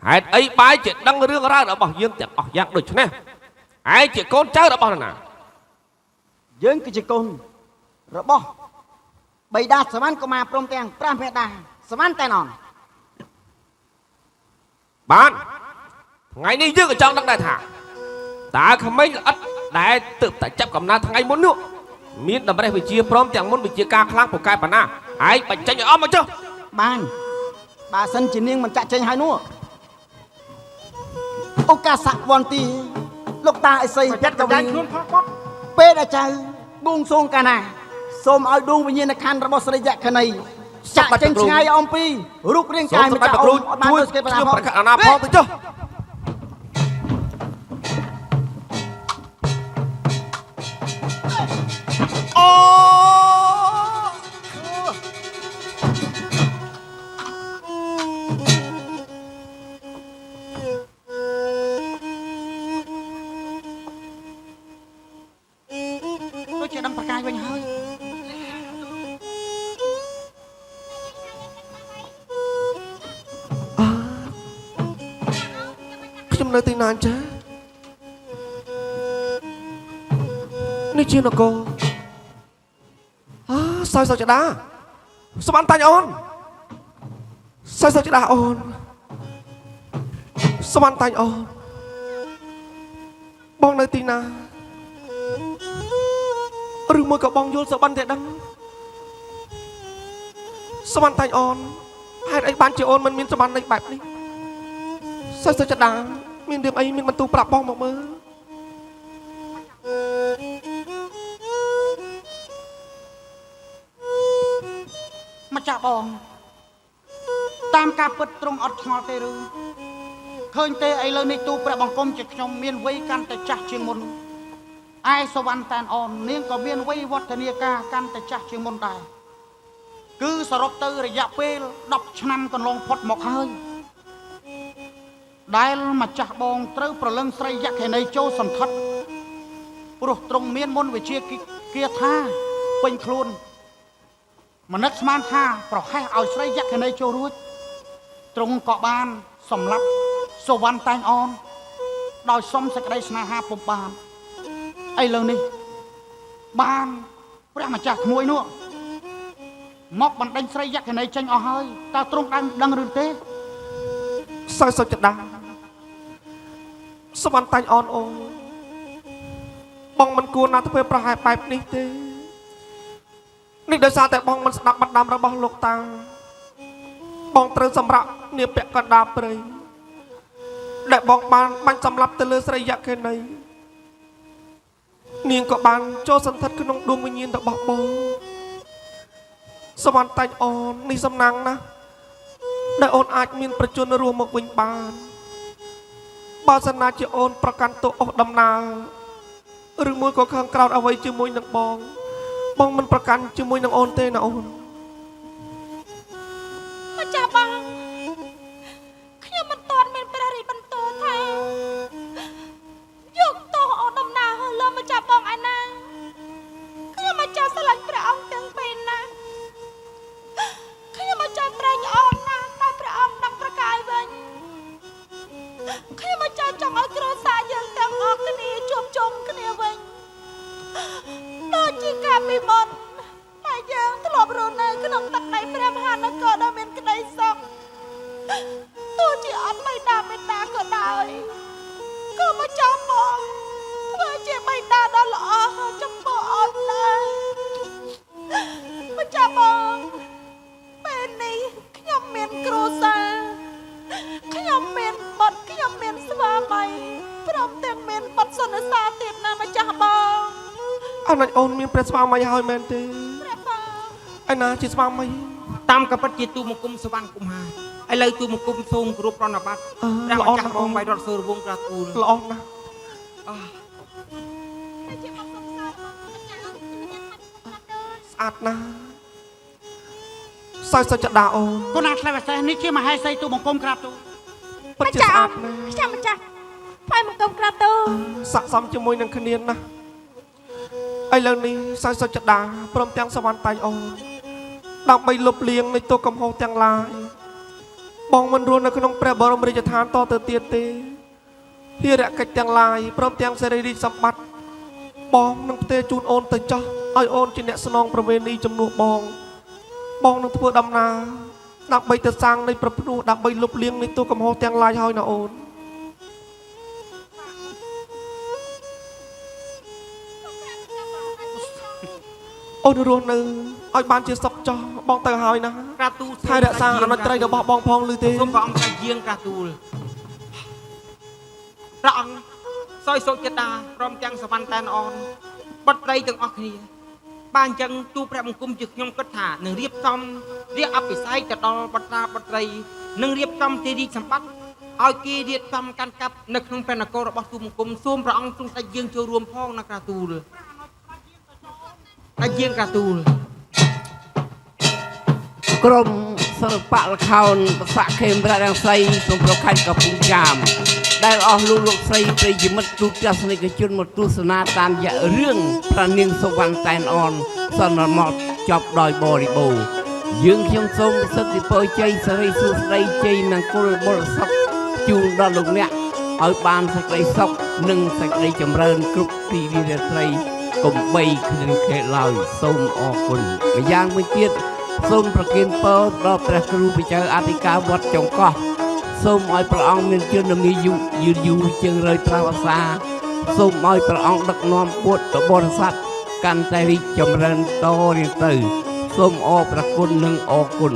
ហេតុអីបាយជាដឹងរឿងរ៉ាវរបស់យើងទាំងអស់យ៉ាងដូចនេះឯងជាកូនចៅរបស់នរណា យើងគឺជាកូនរបស់បៃតាសវណ្ណកុមារព្រមទាំងព្រះមេតាសវណ្ណតែនអន បានថ្ងៃនេះយើងក៏ចង់ដឹងដែរថាតើក្មេងល្អិតដែលទើបតែចាប់កំណើតថ្ងៃមុននោះមានតម្រេះវិជាព្រមទាំងមុនវិជាការខ្លាំងពូកែប៉ុណ្ណាឯងបញ្ចេញឲ្យអស់មកចុះ បានបើសិនជានាងមិនចាក់ចេញហើយនោះឱកាសវន្ទីលោកតាអេសី ចិត្តកណ្ដាលខ្លួនផងគាត់ ពេលដែលចៅបួងសួងកាលណាសូមឲ្យដួងវិញ្ញាណក្ខន្ធរបស់ស្រីយក្ខណី ចាក់ចេញឆ្ងាយអំពីរូបរាងកាយម្ចាស់អូនអត់បានទៅស្គីបណា ខ្ញុំ ផង ប្រកាសអាណាផងទៅចុះ អូ ដូចជាដឹងប្រកាយវិញហើយ ខ្ញុំនៅទីណាអញ្ចឹងនេះជានគរសោយសុចដាស្មានតាញ់អូនសោយសុចដាអូនស្មានតាញ់អូនបងនៅទីណាឬមួយក៏បងយល់សបានតែដឹងស្មានតាញ់អូនហេតុអីបានជាអូនមិនមានសម្បត្តិនៃបែបនេះសោយសុចដាមានរឿងអីមានបន្ទូប្រាប់បងមកមើល ម្ចាស់បងតាមការពិតត្រង់អត់ឆ្ងល់ទេឬឃើញទេឥឡូវនេះទូព្រះបង្គំជាខ្ញុំមានវ័យកាន់តែចាស់ជាងមុនឯសវណ្ណតានអូននាងក៏មានវ័យវឌ្ឍនាការកាន់តែចាស់ជាងមុនដែរគឺសរុបទៅរយៈពេល10ឆ្នាំកន្លងផុតមកហើយដែលម្ចាស់បងត្រូវប្រលឹងស្រីយក្ខិនីចូលសន្ធិដ្ឋព្រោះទ្រង់មានមន្តវិជ្ជាគាថាពេញខ្លួនមនឹកស្មានថាប្រហែសឲ្យស្រីយក្ខិនីចូលរួចទ្រង់ក៏បានសម្លាប់សវណ្ណតែងអូនដោយសុំសេចក្តីស្នេហាពុំបានឥឡូវនេះបានព្រះម្ចាស់ក្មួយនោះមកបណ្ដេញស្រីយក្ខិនីចេញអស់ហើយតើទ្រង់ដឹងឬទេសោយសុចដាសវណ្ណតែងអូនអូនបងមិនគួរណាធ្វើប្រហែសបែបនេះទេនេះដោយសារតែបងមិនស្ដាប់បណ្ដាំរបស់លោកតាបងត្រូវសម្រាប់នាពាក់កណ្ដាលព្រៃដែលបងបានបាញ់សម្លាប់ទៅលើស្រីយក្ខិនីនាងក៏បានចូលសន្ធិដ្ឋក្នុងដួងវិញ្ញាណរបស់បងសវណ្ណតែងអូននេះសំណាងណាស់ដែលអូនអាចមានប្រជញ្ញរស់មកវិញបានបើសិនណាជាអូនប្រកាន់ទោសអស់ដំណើរឬមួយក៏ខឹងក្រោធអ្វីជាមួយនឹងបងមិនប្រកាន់ជាមួយនឹងអូនទេណាអូន ម្ចាស់បងខ្ញុំមិនទាន់មានព្រះរាជបន្ទូលថាយកទោសអូនដំណើរលើម្ចាស់បងឯណាខ្ញុំម្ចាស់ស្រឡាញ់ព្រះអង្គទាំងពីរណាស់ខ្ញុំម្ចាស់ត្រេកអរណាស់តែព្រះអង្គដឹងប្រកាយវិញខ្ញុំម្ចាស់ចង់ឲ្យគ្រួសារយើងទាំងអស់គ្នាជួបជុំគ្នាវិញដូចជាកាលពីមុនតែយើងធ្លាប់រស់នៅក្នុងទឹកដីព្រះមហានគរដ៏មានក្តីសុខទោះជាអត់បិតាមេត្តាក៏ដោយក៏ម្ចាស់បងធ្វើជាបិតាដ៏ល្អចំពោះអូនដែរម្ចាស់បងពេលនេះខ្ញុំមានគ្រួសារខ្ញុំមានបុត្រខ្ញុំមានស្វាមីព្រមទាំងមានបុត្រសុនសាទៀតណាម្ចាស់បងអាណិចអូនមានព្រះស្វាមីហើយមែនទេឯណាជាស្វាមី តាមកាពិតជាទូមង្គមសវណ្ណគុំហាឥឡូវទូមង្គមសូមគោរពប្រណិប័តព្រះម្ចាស់បងបៃរតសូរវងក្រាទូលល្អណាស់ ស្អាតណាស់សោយសុចដាអូន គូណាឆ្លៃពិសេសនេះជាមហេសីទូបង្គំក្រាបទូល ពិតជាស្អាតណាស់ ខ្ញុំម្ចាស់ថ្វាយបង្គំក្រាបទូល ស័ក្តិសមជាមួយនឹងគ្នាណាស់ឥឡូវនេះសោយសុចដាព្រមទាំងសវណ្ណតែងអូនដើម្បីលុបលាងនៃទោសកំហុសទាំងឡាយបងមិនរស់នៅក្នុងព្រះបរមរាជឋានតទៅទៀតទេភារកិច្ចទាំងឡាយព្រមទាំងសេរីរាជសម្បត្តិបងនឹងផ្ទេរជូនអូនទៅចោះឲ្យអូនជាអ្នកស្នងប្រវេណីជំនួសបងនឹងធ្វើដំណើរដើម្បីទៅសាងនៃប្រភ្នោះដើម្បីលុបលាងនៃទោសកំហុសទាំងឡាយហើយណាអូនអូនរស់នៅឲ្យបានជាសុខចោះបងទៅហើយណា ក្រាទូល ថែរក្សាអនុត្រីរបស់បងផងឬទេ សូមព្រះអង្គថាយាងក្រាទូលព្រះអង្គសោយសុចដាព្រមទាំងសវណ្ណតែនអូនបុត្រីទាំងអស់គ្នាបានអញ្ចឹងទូព្រះបង្គំជាខ្ញុំគិតថានឹងរៀបចំ រៀបអភិសេកទៅដល់បត្រាបត្រីនិងរៀបចំទីរីសម្បត្តិឲ្យគេរៀបចំកាន់កាប់នៅក្នុងព្រះនគររបស់ទូបង្គំសូមព្រះអង្គទ្រង់តែយើងចូលរួមផងណាក្រាទូលតែយើងក្រាទូល ក្រុមសិល្បៈល្ខោនប្រសាខេមរៈរាំងសីសូមប្រខេត្តកំពង់ចាមដែលអស់លោកស្រីប្រិយមិត្តទូទស្សនិកជនមកទស្សនាតាមរយៈរឿងព្រះនាងសុវណ្ណតែនអនសន្មតចប់ដោយបរិបូរណ៍យើងខ្ញុំសូមសិទ្ធិពរជ័យសិរីសួស្តីជ័យមង្គលបរិសុខជូនដល់លោកអ្នកឲ្យបានសេចក្តីសុខនិងសេចក្តីចម្រើនគ្រប់ទីវិរិយត្រីកុំបីគ្មានខេឡើយសូមអរគុណម្យ៉ាងមួយទៀតសូមប្រគេនពរដល់ព្រះគ្រូវិចៅអធិការវត្តចុងកោះសូមឲ្យព្រះអង្គមានជន្មាយុយឺនយូរជាង100 វស្សាសូមឲ្យព្រះអង្គដឹកនាំពុទ្ធបរិស័ទកាន់តែរីកចម្រើនតរៀងទៅសូមអរព្រះគុណនិងអរគុណ